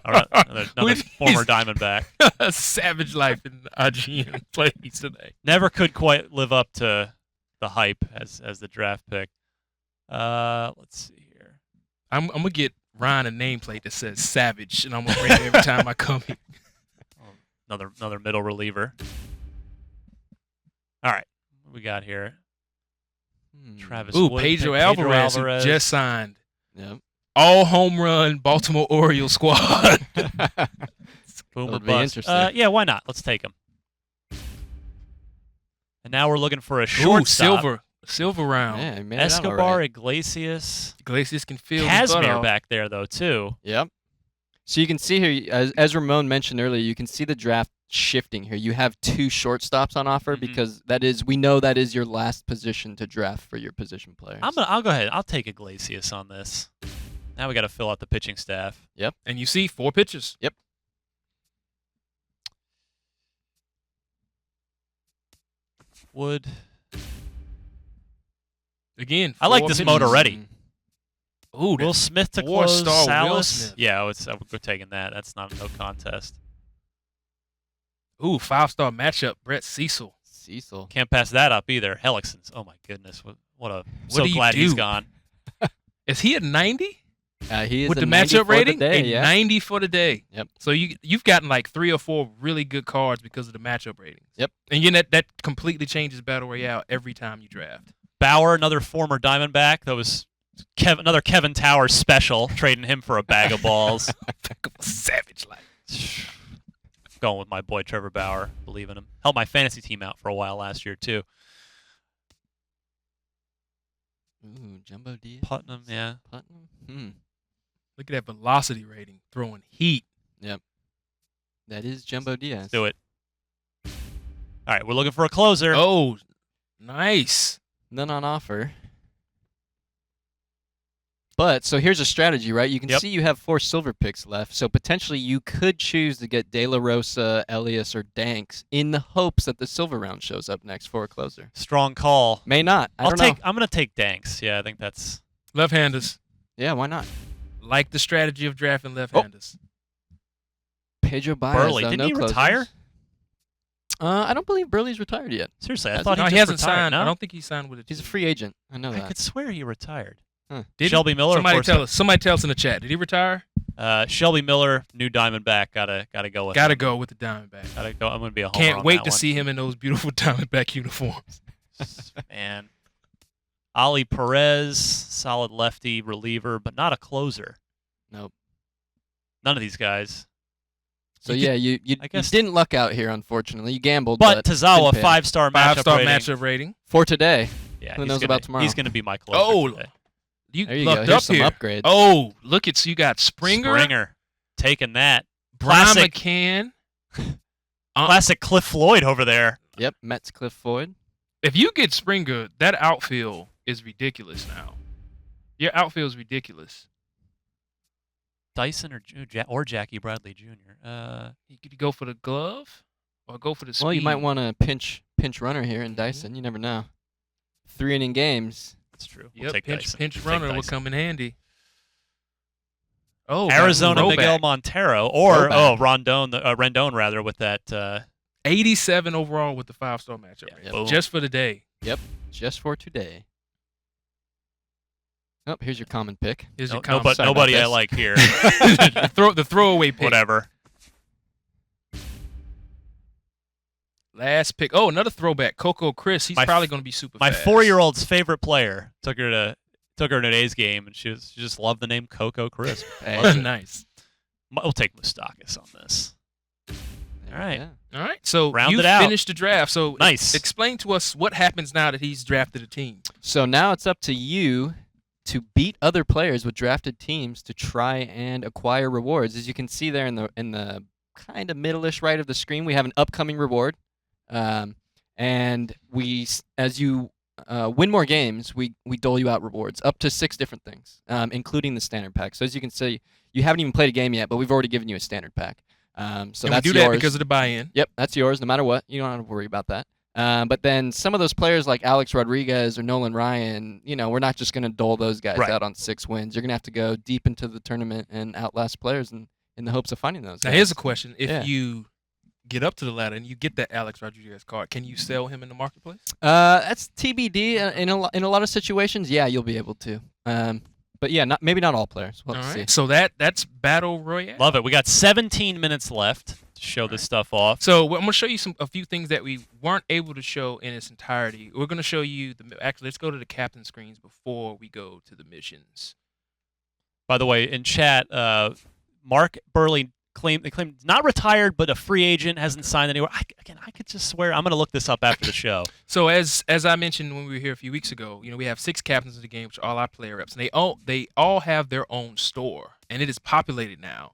All right, another With former his- Diamondback. A savage life in IGN plays today. Never could quite live up to the hype as the draft pick. Let's see here. I'm gonna get Ryan a nameplate that says Savage, and I'm gonna bring it every time I come here. Another middle reliever. All right, what we got here? Travis Ooh, Wood, Pedro Pedro Alvarez, who just signed. Yep. All home run Baltimore Orioles squad. Boom or That'd be bust. interesting. Yeah, why not? Let's take him. And now we're looking for a Ooh, shortstop. silver round. Yeah, he made it out all Escobar, right. Iglesias, Iglesias can feel his butt Casimir off. back there though too. Yep. So you can see here, as Ramon mentioned earlier, you can see the draft shifting here. You have 2 shortstops on offer Mhm. because we know that is your last position to draft for your position players. I'll go ahead. I'll take Iglesias on this. Now we got to fill out the pitching staff. And you see 4 pitches. Wood. Again, I like 4 this pitches. mode already. Ooh, Will Smith to 4-star close. Will Salas. Smith. Yeah, we're taking that. That's not no contest. Ooh, 5-star matchup. Brett Cecil. Cecil. Can't pass that up either. Hellickson's. Oh my goodness. So do you glad he's do? gone. Is he at 90? He is With a the 90 matchup for the rating? day, A yeah. 90 for the day. Yep. So you've gotten like 3 or 4 really good cards because of the matchup ratings. Yep. And again, that completely changes Battle Royale every time you draft. Bauer, another former Diamondback. That was another Kevin Towers special, trading him for a bag of balls. Savage life. Going with my boy Trevor Bauer. Believe in him. Helped my fantasy team out for a while last year too. Ooh, Jumbo Diaz. Putnam, yeah. Putnam. Look at that velocity rating, throwing heat. That is Jumbo Diaz. Let's do it. All right, we're looking for a closer. Oh, Nice. None on offer. But, so here's a strategy, right? You can Yep. see you have 4 silver picks left, so potentially you could choose to get De La Rosa, Elias, or Danks in the hopes that the silver round shows up next for a closer. Strong call. May not. I don't know. I'm gonna take Danks. Yeah, I think that's Left-handers. Yeah, why not? Like the strategy of drafting left-handers. Pedro Baez, Burley. though, Didn't no he closers. retire? I don't believe Burley's retired yet. Seriously, I Has thought No, he he just hasn't retired. signed. No? I don't think he signed with a He's a team. free agent. I know I that. could swear he retired. Huh. Did Shelby Miller, of Somebody course. tell us. Somebody tell us in the chat. Did he retire? Shelby Miller, new Diamondback. Gotta go with. Gotta him. go with the Diamondback. Gotta go. I'm gonna be a homer. Can't on wait that to one. see him in those beautiful Diamondback uniforms. Man, Ali Perez, solid lefty reliever, but not a closer. Nope. None of these guys. So You yeah, you I guess- didn't luck out here, unfortunately. You gambled, But Tazawa, didn't pay. 5-star matchup 5-star rating. matchup rating. For today. Yeah, Who he's knows gonna- about tomorrow? He's gonna be my closer Oh, today. you There you go. lucked Here's up some here. upgrades. Oh, look at you got Springer, taking that. Brian Classic, McCann. classic Cliff Floyd over there. Yep, Mets Cliff Floyd. If you get Springer, that outfield is ridiculous now. Your outfield is ridiculous. Dyson or Jackie Bradley Jr. You could go for the glove or go for the speed. Well, you might want a pinch runner here in Dyson. You never know. 3-inning games. That's true. Yep, We'll take Dyson. pinch We'll take runner will Dyson. come in handy. Oh, Arizona got Miguel Roback. Montero or Roback. Rendon rather with that. 87 overall with the 5-star matchup. Yeah, rating. boom. Just for the day. Just for today. Oh, here's your common pick. Here's your No, comment. Sorry nobody about I this. like here. the throwaway pick. Whatever. Last pick. Oh, another throwback. Coco Chris. He's My probably going to be super My fast. 4-year-old's favorite player took her to today's game, and she just loved the name Coco Crisp. Hey, Loves it. Nice. We'll take Moustakas on this. All right. yeah. All right. So Round you it out. finished the draft. So Nice. explain to us what happens now that he's drafted a team. So now it's up to you to beat other players with drafted teams to try and acquire rewards. As you can see there in the kind of middle-ish right of the screen, we have an upcoming reward. And as you win more games, we dole you out rewards, up to 6 different things, including the standard pack. So as you can see, you haven't even played a game yet, but we've already given you a standard pack. So And that's we do yours. that because of the buy-in. Yep, that's yours, no matter what. You don't have to worry about that. But then some of those players like Alex Rodriguez or Nolan Ryan, we're not just going to dole those guys Right. out on 6 wins. You're going to have to go deep into the tournament and outlast players in the hopes of finding those Now, guys. here's a question. If Yeah. you get up to the ladder and you get that Alex Rodriguez card, can you sell him in the marketplace? That's TBD. In a lot of situations, yeah, you'll be able to. But yeah, maybe not all players. We'll All have to right. see. So that's Battle Royale. Love it. We got 17 minutes left to show this stuff off. So I'm going to show you a few things that we weren't able to show in its entirety. We're going to show you actually. Let's go to the captain screens before we go to the missions. By the way, in chat, Mark Burley claimed not retired, but a free agent, hasn't signed anywhere. I could just swear. I'm going to look this up after the show. So as I mentioned when we were here a few weeks ago, we have 6 captains in the game, which are all our player reps, and they all have their own store, and it is populated now.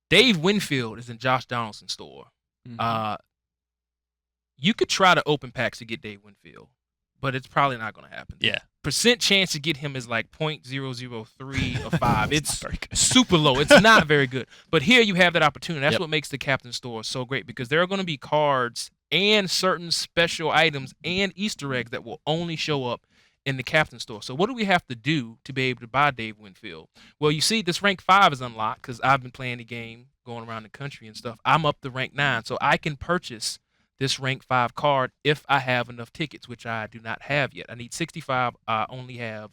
Dave Winfield is in Josh Donaldson's store. Mhm. You could try to open packs to get Dave Winfield, but it's probably not going to happen. Yeah. Percent chance to get him is like 0.003 or 5. It's not very good. super low. It's not very good. But here you have that opportunity. That's Yep. what makes the captain store so great, because there are going to be cards and certain special items and Easter eggs that will only show up in the captain store. So what do we have to do to be able to buy Dave Winfield? Well, you see, this rank 5 is unlocked because I've been playing the game, going around the country and stuff. I'm up to rank 9, so I can purchase this rank 5 card if I have enough tickets, which I do not have yet. I need 65. I only have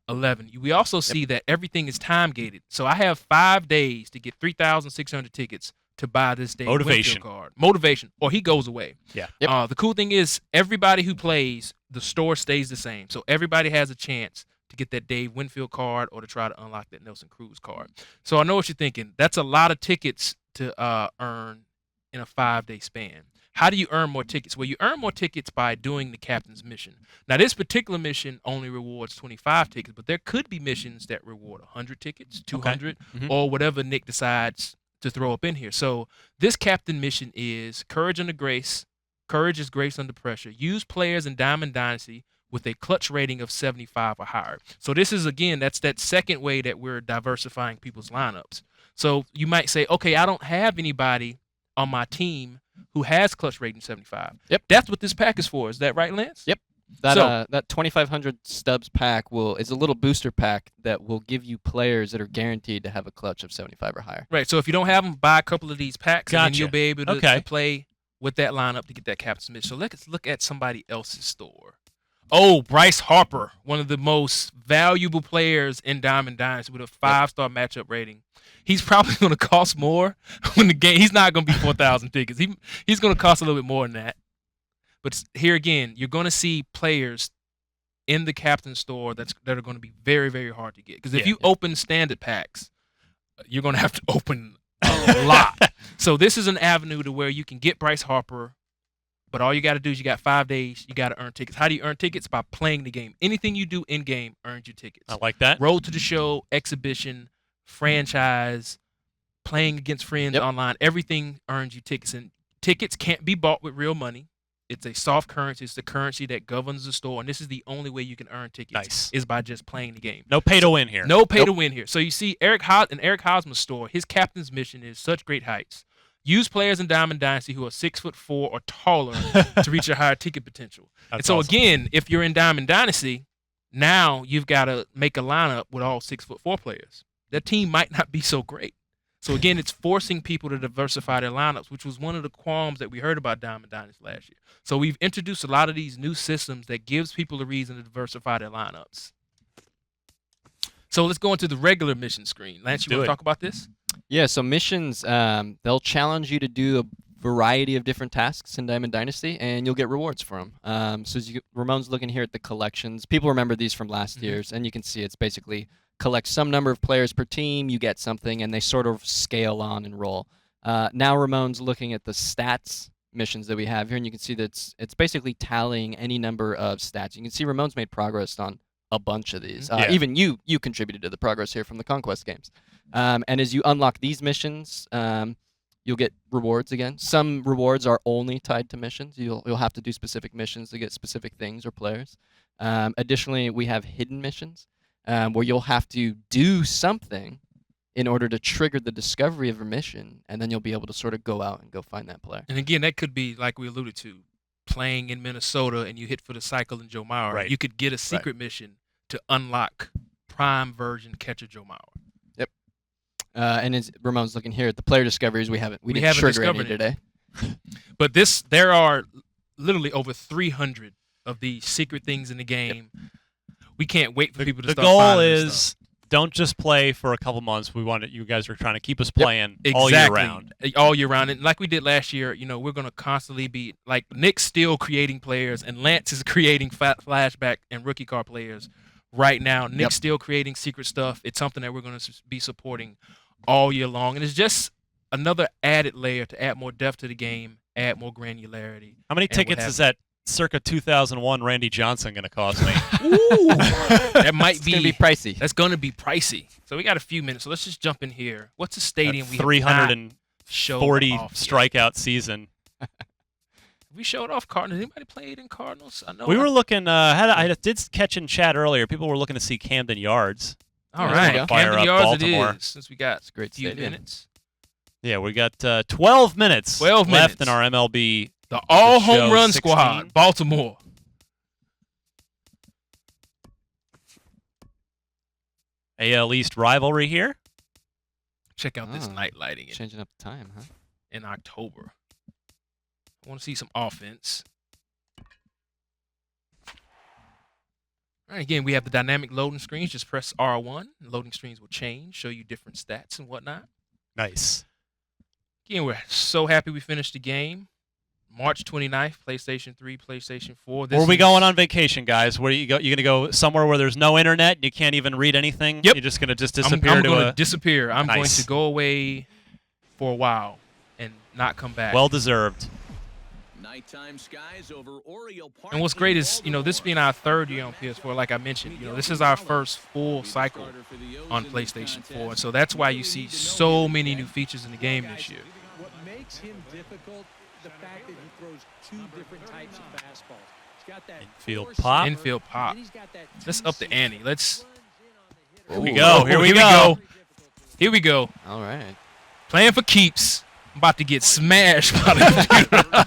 11. We also see that everything is time gated. So I have 5 days to get 3,600 tickets to buy this Dave Motivation. Winfield card. Motivation, or he goes away. Yeah. Yep. The cool thing is everybody who plays, the store stays the same. So everybody has a chance to get that Dave Winfield card or to try to unlock that Nelson Cruz card. So I know what you're thinking. That's a lot of tickets to earn in a 5-day span. How do you earn more tickets? Well, you earn more tickets by doing the captain's mission. Now, this particular mission only rewards 25 tickets, but there could be missions that reward 100 tickets, 200, Mhm. or whatever Nick decides to throw up in here. So this captain mission is Courage Under Grace, Courage is grace under pressure. Use players in Diamond Dynasty with a clutch rating of 75 or higher. So this is, again, that's that second way that we're diversifying people's lineups. So you might say, okay, I don't have anybody on my team who has clutch rating 75. Yep. That's what this pack is for. Is that right, Lance? Yep. That 2,500 stubs pack is a little booster pack that will give you players that are guaranteed to have a clutch of 75 or higher. Right. So if you don't have them, buy a couple of these packs, and then Gotcha. you'll be able to, Okay. to play with that lineup to get that captain mission. So let's look at somebody else's store. Oh, Bryce Harper, one of the most valuable players in Diamond Dynasty with a 5-star matchup rating. He's probably going to cost more when the game. He's not going to be 4,000 tickets. He's going to cost a little bit more than that. But here again, you're going to see players in the captain store that are going to be very, very hard to get. Because if you open standard packs, you're going to have to open a lot. So this is an avenue to where you can get Bryce Harper, but all you got to do is you got 5 days. You got to earn tickets. How do you earn tickets? By playing the game. Anything you do in game earns you tickets. I like that. Road to the show, exhibition, franchise, playing against friends online. Everything earns you tickets, and tickets can't be bought with real money. It's a soft currency. It's the currency that governs the store, and this is the only way you can earn tickets. Nice. Is by just playing the game. No pay to win here. No pay to win here. So you see in Eric Hosmer's store, his captain's mission is such great heights. Use players in Diamond Dynasty who are 6'4" or taller to reach a higher ticket potential. That's and so awesome. again, if you're in Diamond Dynasty, now you've got to make a lineup with all 6'4" players. That team might not be so great. So again, it's forcing people to diversify their lineups, which was one of the qualms that we heard about Diamond Dynasty last year. So we've introduced a lot of these new systems that gives people a reason to diversify their lineups. So let's go into the regular mission screen. Lance, you want to talk about this? Yeah, so missions, they'll challenge you to do a variety of different tasks in Diamond Dynasty, and you'll get rewards for them. So as Ramon's looking here at the collections. People remember these from last year's, and you can see it's basically collect some number of players per team, you get something, and they sort of scale on and roll. Now Ramon's looking at the stats missions that we have here, and you can see that it's basically tallying any number of stats. You can see Ramon's made progress on a bunch of these. Even you contributed to the progress here from the Conquest games. And as you unlock these missions, you'll get rewards again. Some rewards are only tied to missions. You'll have to do specific missions to get specific things or players. Additionally, we have hidden missions where you'll have to do something in order to trigger the discovery of a mission, and then you'll be able to sort of go out and go find that player. And again, that could be, like we alluded to, playing in Minnesota and you hit for the cycle in Joe Mauer. Right. You could get a secret mission to unlock prime version catcher Joe Mauer. Yep. And as Ramon's looking here at the player discoveries, we didn't trigger any today. But there are literally over 300 of these secret things in the game. We can't wait for people to start finding finding this is stuff. don't just play for a couple months. You guys are trying to keep us playing all year round. All year round. And like we did last year, we're going to constantly be, like, Nick's still creating players, and Lance is creating flashback and rookie card players right now. Nick's still creating secret stuff. It's something that we're going to be supporting all year long. And it's just another added layer to add more depth to the game, add more granularity. How many tickets is that circa 2001 Randy Johnson going to cost me? Ooh, that might It's gonna be pricey. That's going to be pricey. So we got a few minutes. So let's just jump in here. What's the stadium we have 340 not strikeout season. Have we showed off Cardinals? Anybody played in Cardinals? I know We were looking. I did catch in chat earlier. People were looking to see Camden Yards. All Yeah, right, there you go. Fire Camden up Yards Baltimore. it is. Since we got It's a great a few stadium. minutes. Yeah, we got 12 minutes 12 left minutes. in our MLB. The all Show home run 16. squad, Baltimore. AL East rivalry here. Check out this Oh, night lighting Changing up the time, huh? in October. I want to see some offense. All right, again, we have the dynamic loading screens. Just press R1. And loading screens will change, show you different stats and whatnot. Nice. Again, we're so happy we finished the game. March 29th, PlayStation 3, PlayStation 4. Where are we going on vacation, guys? Where you go? You gonna go somewhere where there's no internet and you can't even read anything? Yep. You're just gonna I'm disappear going to disappear. I'm going Nice. to go away for a while and not come back. well deserved. Nighttime skies over Oriole Park And what's great is, this being our third year on PS4, like I mentioned, this is our first full cycle on PlayStation 4. So that's why you see so many new features in the game this year. What makes him difficult the fact that he throws 2 different types of fastballs. He's got that Infield pop. Infield pop. Let's up the ante. Let's. Here we go. Here we go. Here we go. All right. Playing for keeps. I'm about to get smashed by the computer.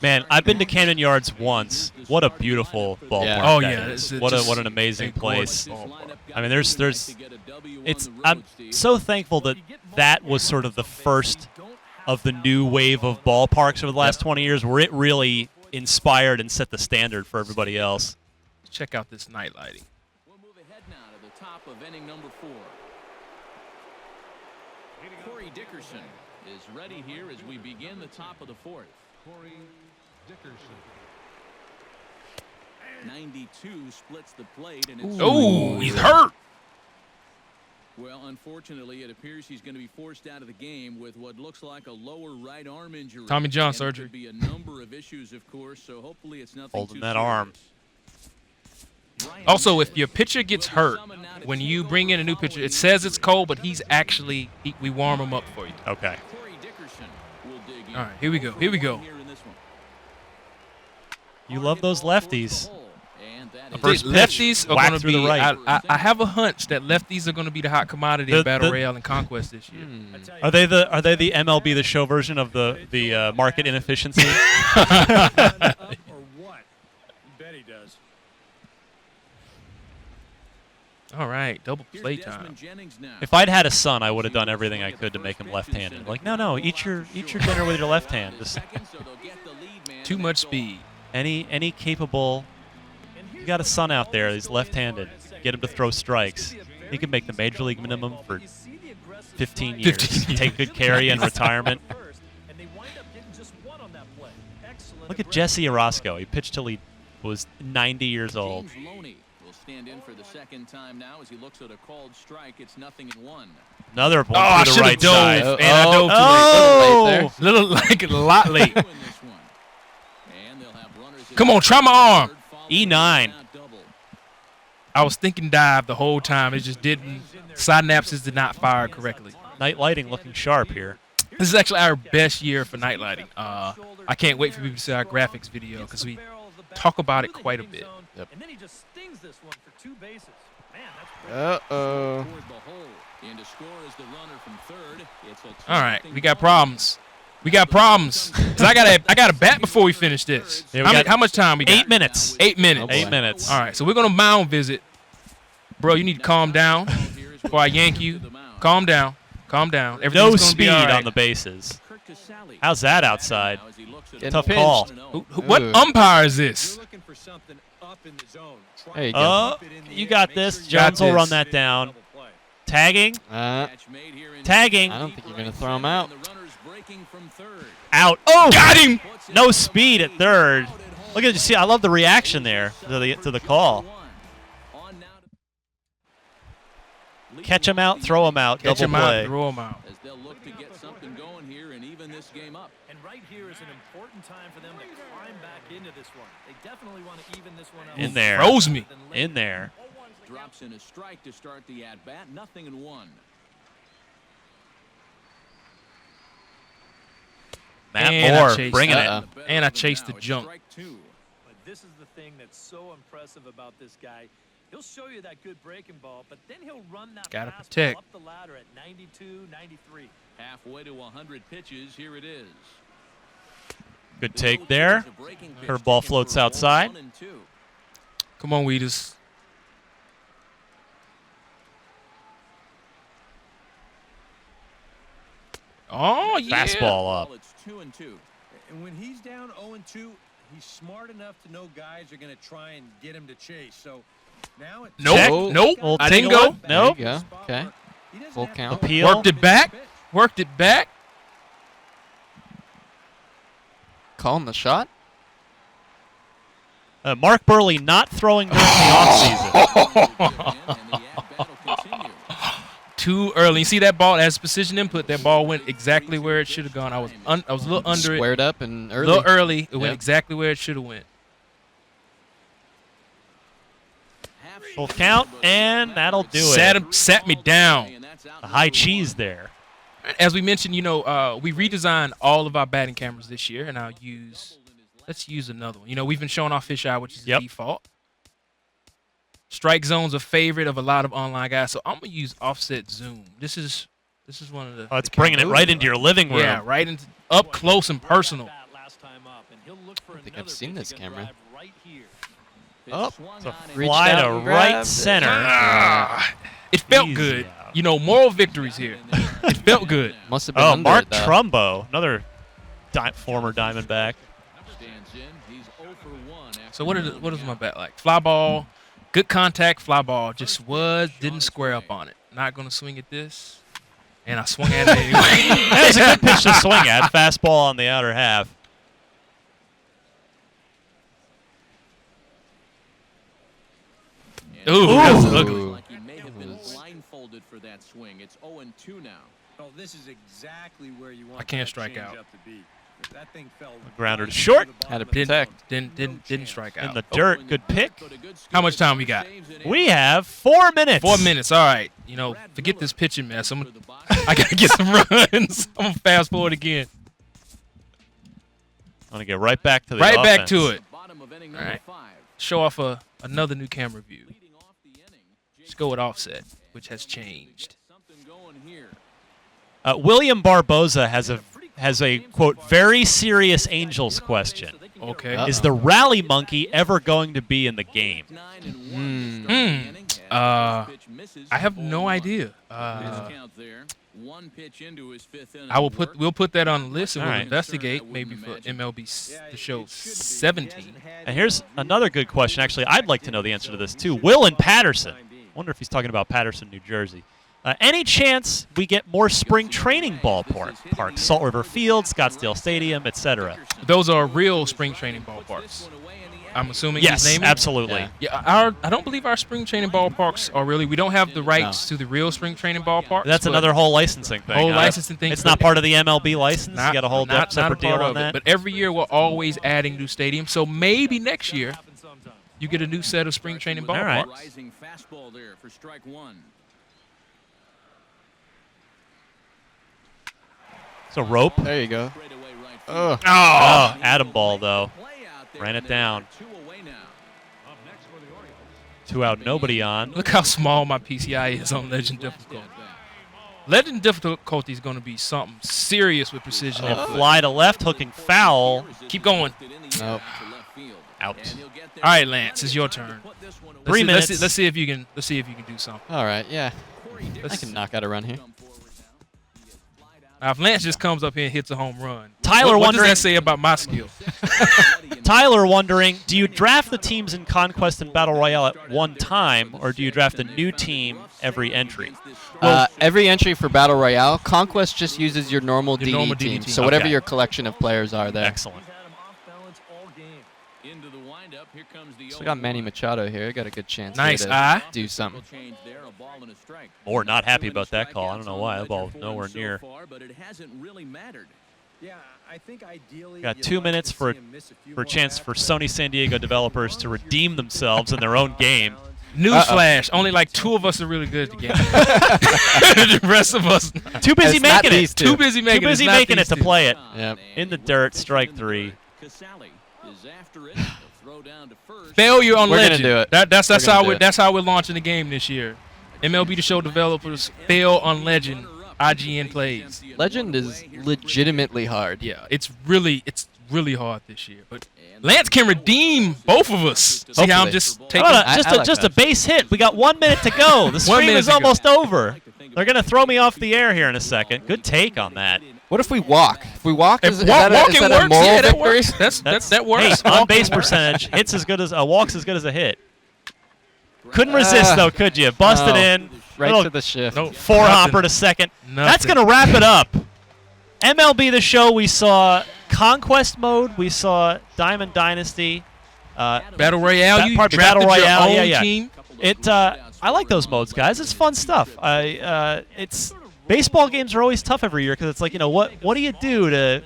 Man, I've been to Camden Yards once. What a beautiful ballpark! Yeah. Oh, that yeah, is. it's What just an amazing a gorgeous place. ballpark. I mean, I'm so thankful that that was sort of the first of the new wave of ballparks over the last 20 years, where it really inspired and set the standard for everybody else. Check out this night lighting. We'll move ahead now to the top of inning number 4. Corey Dickerson is ready here as we begin the top of the 4th. Corey Dickerson. 92 splits the plate, and it's Oh, he's hurt. well, unfortunately, it appears he's going to be forced out of the game with what looks like a lower right arm injury. Tommy John And surgery. Could be a number of issues, of course. So hopefully, it's nothing Holding too that serious. arm. Also, if your pitcher gets hurt, when you bring in a new pitcher, it says it's cold, but he's actually we warm him up for you. Okay. Corey Dickerson will dig in. All right, here we go. Here we go. Here in this one. You love those lefties. And that The is first Dude, pitch, lefties are whack going to through be. the right. I have a hunch that lefties are going to be the hot commodity The- in Battle the- Royale and Conquest this year. Are they the MLB The Show version of the market inefficiency? Up or what? You bet he does. All right, double here's play time. Desmond Jennings now. If I'd had a son, I would have done everything I could to make him left-handed. Like, no, eat your dinner with your left hand. Just Too much speed. any capable. You got a son out there. He's left-handed. Get him to throw strikes. He can make the major league minimum for 15 years. 15 years. Take good care of you in retirement. Look at Jesse Orozco. He pitched till he was 90 years old. James Loney will stand in for the second time now as he looks at a called strike. It's 0-1. Another one Oh, I through should the have right dove, side. and I dove too late. Oh! Late there. Little like a lot late. In this one. And they'll have runners at Come on, try my arm. third, following E9. the out double. I was thinking dive the whole time. It just didn't. Synapses did not fire correctly. Night lighting looking sharp here. This is actually our best year for night lighting. I can't wait for people to see our graphics video because we talk about it quite a bit. Yep. And then he just stings this one for 2 bases. Man, that's great. Uh-oh. Toward the hole. In to score is the runner from third. It's a All right, we got problems. We got problems. 'Cause I got a bat before we finish this. Yeah, we got how much time we got? 8 minutes. 8 minutes. Oh, boy. 8 minutes. All right, so we're gonna mound visit. Bro, you need to calm down before I yank you. Calm down. Calm down. No Everything's gonna speed be all right. on the bases. Kirk Casale. How's that outside? Now as he looks at Getting Tough pinched. call. What Ooh. umpire is this? You're looking for something up in the zone. Try There you to go. keep it in the You air. got Make this. sure you Jones will this. run that down. double play. Tagging. catch made here in Tagging. I don't think you're going to throw him out. And the runner's breaking from third. Out. Oh! Got him. Puts it No up. speed at third. Look at you see. I love the reaction there to the call. On now to- Catch him out, throw him out, Catch double him play. out, throw him out. As they'll look to get something going here and even this game up. And right here is an important time for them to climb back into this one. They definitely want to even this one up. In there. Froze me. In there. Drops in a strike to start the at-bat. 0-1. Matt And I Moore chased bringing it. it. Uh-oh. Better And I of them chased now. the It's jump. strike 2. But this is the thing that's so impressive about this guy. He'll show you that good breaking ball, but then he'll run that Gotta fastball protect. up the ladder at 92, 93. Halfway to 100 pitches. Here it is. Good take there. Curveball floats outside. 1-2. Come on, Weeders. Oh, yeah. Fastball up. Well, it's 2-2. And when he's down 0-2, he's smart enough to know guys are going to try and get him to chase. So now it's Nope. Check. Nope. Little I didn't tingle. go. Nope. There you go. Okay. Full count. Appeal. Worked it back. Worked it back. Calling the shot. Mark Burley not throwing during the offseason. Too early. You see that ball as precision input? That ball went exactly where it should have gone. I was a little under it. Squared up and A early. little early. It went Yep. exactly where it should have went. Full count, and that'll do it. Sat me down. A high cheese there. As we mentioned, we redesigned all of our batting cameras this year, and let's use another one. We've been showing off fisheye, which is the default. Strike zone's a favorite of a lot of online guys, so I'm gonna use offset zoom. This is one of the. Oh, it's bringing it right into your living room. Yeah, right into up close and personal. I think I've seen this camera. Oh, it's a Reached fly out to and right grabbed it. center. It felt Easy good. out. Moral victories here. It felt good. Must have been Oh, under Mark it, though. Trumbo, another former Diamondback. So what is my bet like? Fly ball, good contact, fly ball. Just didn't square up on it. Not gonna swing at this, and I swung at it anyway. That was a good pitch to swing at. Fastball on the outer half. Ooh, that's ugly. Like he may have been blindfolded for that swing. It's 0-2 now. Oh, this is exactly where you want I can't that strike out. changeup to be. That thing fell Grounder to right short. the Had to bottom of the protect. Didn't strike In out. the dirt. Good pick. How much time we got? We have 4 minutes. 4 minutes. All right. Forget this pitching mess. I gotta get some runs. I'm gonna fast forward again. I'm going to get right back to the Right back offense. to it. Bottom of inning All right. number 5. Show off another new camera view. Let's go with offset, which has changed. Something going here. William Barboza has a quote very serious Angels question. Okay. Is the rally monkey ever going to be in the game? I have no idea. We'll put that on the list and All we'll right. investigate maybe for MLB The Show 17. And here's another good question. Actually, I'd like to know the answer to this too. Will in Patterson. Wonder if he's talking about Patterson, New Jersey. Any chance we get more spring training ballparks? Salt River Field, Scottsdale Stadium, etc. Those are real spring training ballparks. I'm assuming Yes, he's naming. absolutely. Yeah, I don't believe our spring training ballparks are really. We don't have the rights to the real spring training ballparks. That's but another whole licensing thing. Whole licensing thing. It's not part of the MLB license. You got a whole not separate a part deal on of that. it. But every year we're always adding new stadiums. So maybe next year you get a new set of spring training All right. ballparks. Rising fastball there for strike 1. It's a rope. There you go. Straightaway right field. Oh. Oh, Adam ball though. Play out there Ran it today. down. 2 away now. 2 out, nobody on. Look how small my PCI is on Legend difficulty. Legend difficulty is going to be something serious with precision. And input. fly to left, hooking foul. Keep going. Nope. Out. All right, Lance, it's your turn. 3 minutes. Let's see if you can do something. All right, yeah. I can knock out a run here. Now, if Lance just comes up here and hits a home run, Tyler what does wondering- that say about my skill? Tyler wondering, do you draft the teams in Conquest and Battle Royale at one time, or do you draft a new team every entry? Every entry for Battle Royale, Conquest just uses your normal DD normal team. DD So whatever Okay. your collection of players are there. Excellent. Into the windup. Here comes the So I got Manny Machado here. Got a good chance Nice here to eye. do something. change there, a ball and a strike. Moore not happy about that call. I don't know why. That ball was So nowhere near. far, but it hasn't really mattered. Yeah, I think ideally Got you'd 2 like minutes to for see him miss a few a more chance for bats. Sony San Diego developers to redeem themselves in their own game. Newsflash: only like 2 of us are really good at the game. The rest of us, Too busy It's not making these it. two. too busy making. Too busy it's not making it these to two. play it. Yep. In the dirt, strike 3. Casale is after it. They'll throw down to first. Failure on We're gonna Legend. do it. That's We're gonna how do we're it. that's how we're launching the game this year. MLB The Show developers fail on Legend. IGN plays. Legend is legitimately hard. Yeah, it's really hard this year. But Lance can redeem both of us. See how I'm Hopefully. just How taking. about I like just a that. base hit? We got 1 minute to go. The stream minute is to go. almost over. They're going to throw me off the air here in a second. Good take on that. What if we walk? If we walk, If is that walking a works, moral yeah, that victory? works. That works. Hey, on Walking base works. percentage, hits as good as walks as good as a hit. Couldn't resist though, could you? Busted no. in. Right Little to the shift. No, four nothing. hopper to second. That's Nothing. going to wrap it up. MLB The Show. We saw Conquest mode. We saw Diamond Dynasty. Battle Royale. You Pardon me, drafted Battle Royale, your own yeah. team. I like those modes, guys. It's fun stuff. It's baseball games are always tough every year because it's like, what do you do to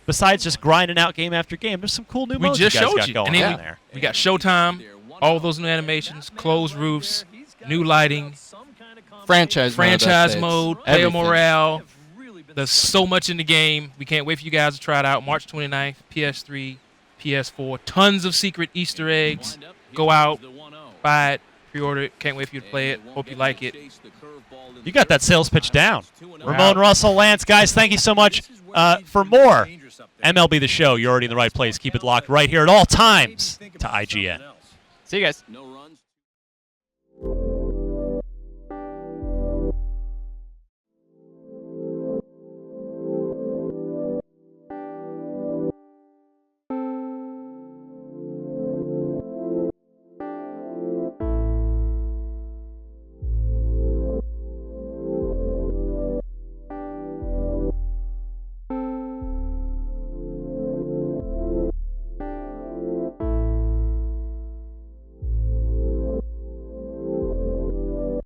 besides just grinding out game after game? There's some cool new We modes just you guys showed got you. going And then on there. we got Showtime, all those new animations, closed roofs, new lighting, Franchise franchise updates. mode, player Everything. morale. There's so much in the game. We can't wait for you guys to try it out. March 29th, PS3, PS4. Tons of secret Easter eggs. Go out, buy it, pre-order it. Can't wait for you to play it. Hope you like it. You got that sales pitch down. Ramon, Russell, Lance, guys, thank you so much. For more MLB The Show, you're already in the right place. Keep it locked right here at all times to IGN. See you guys. No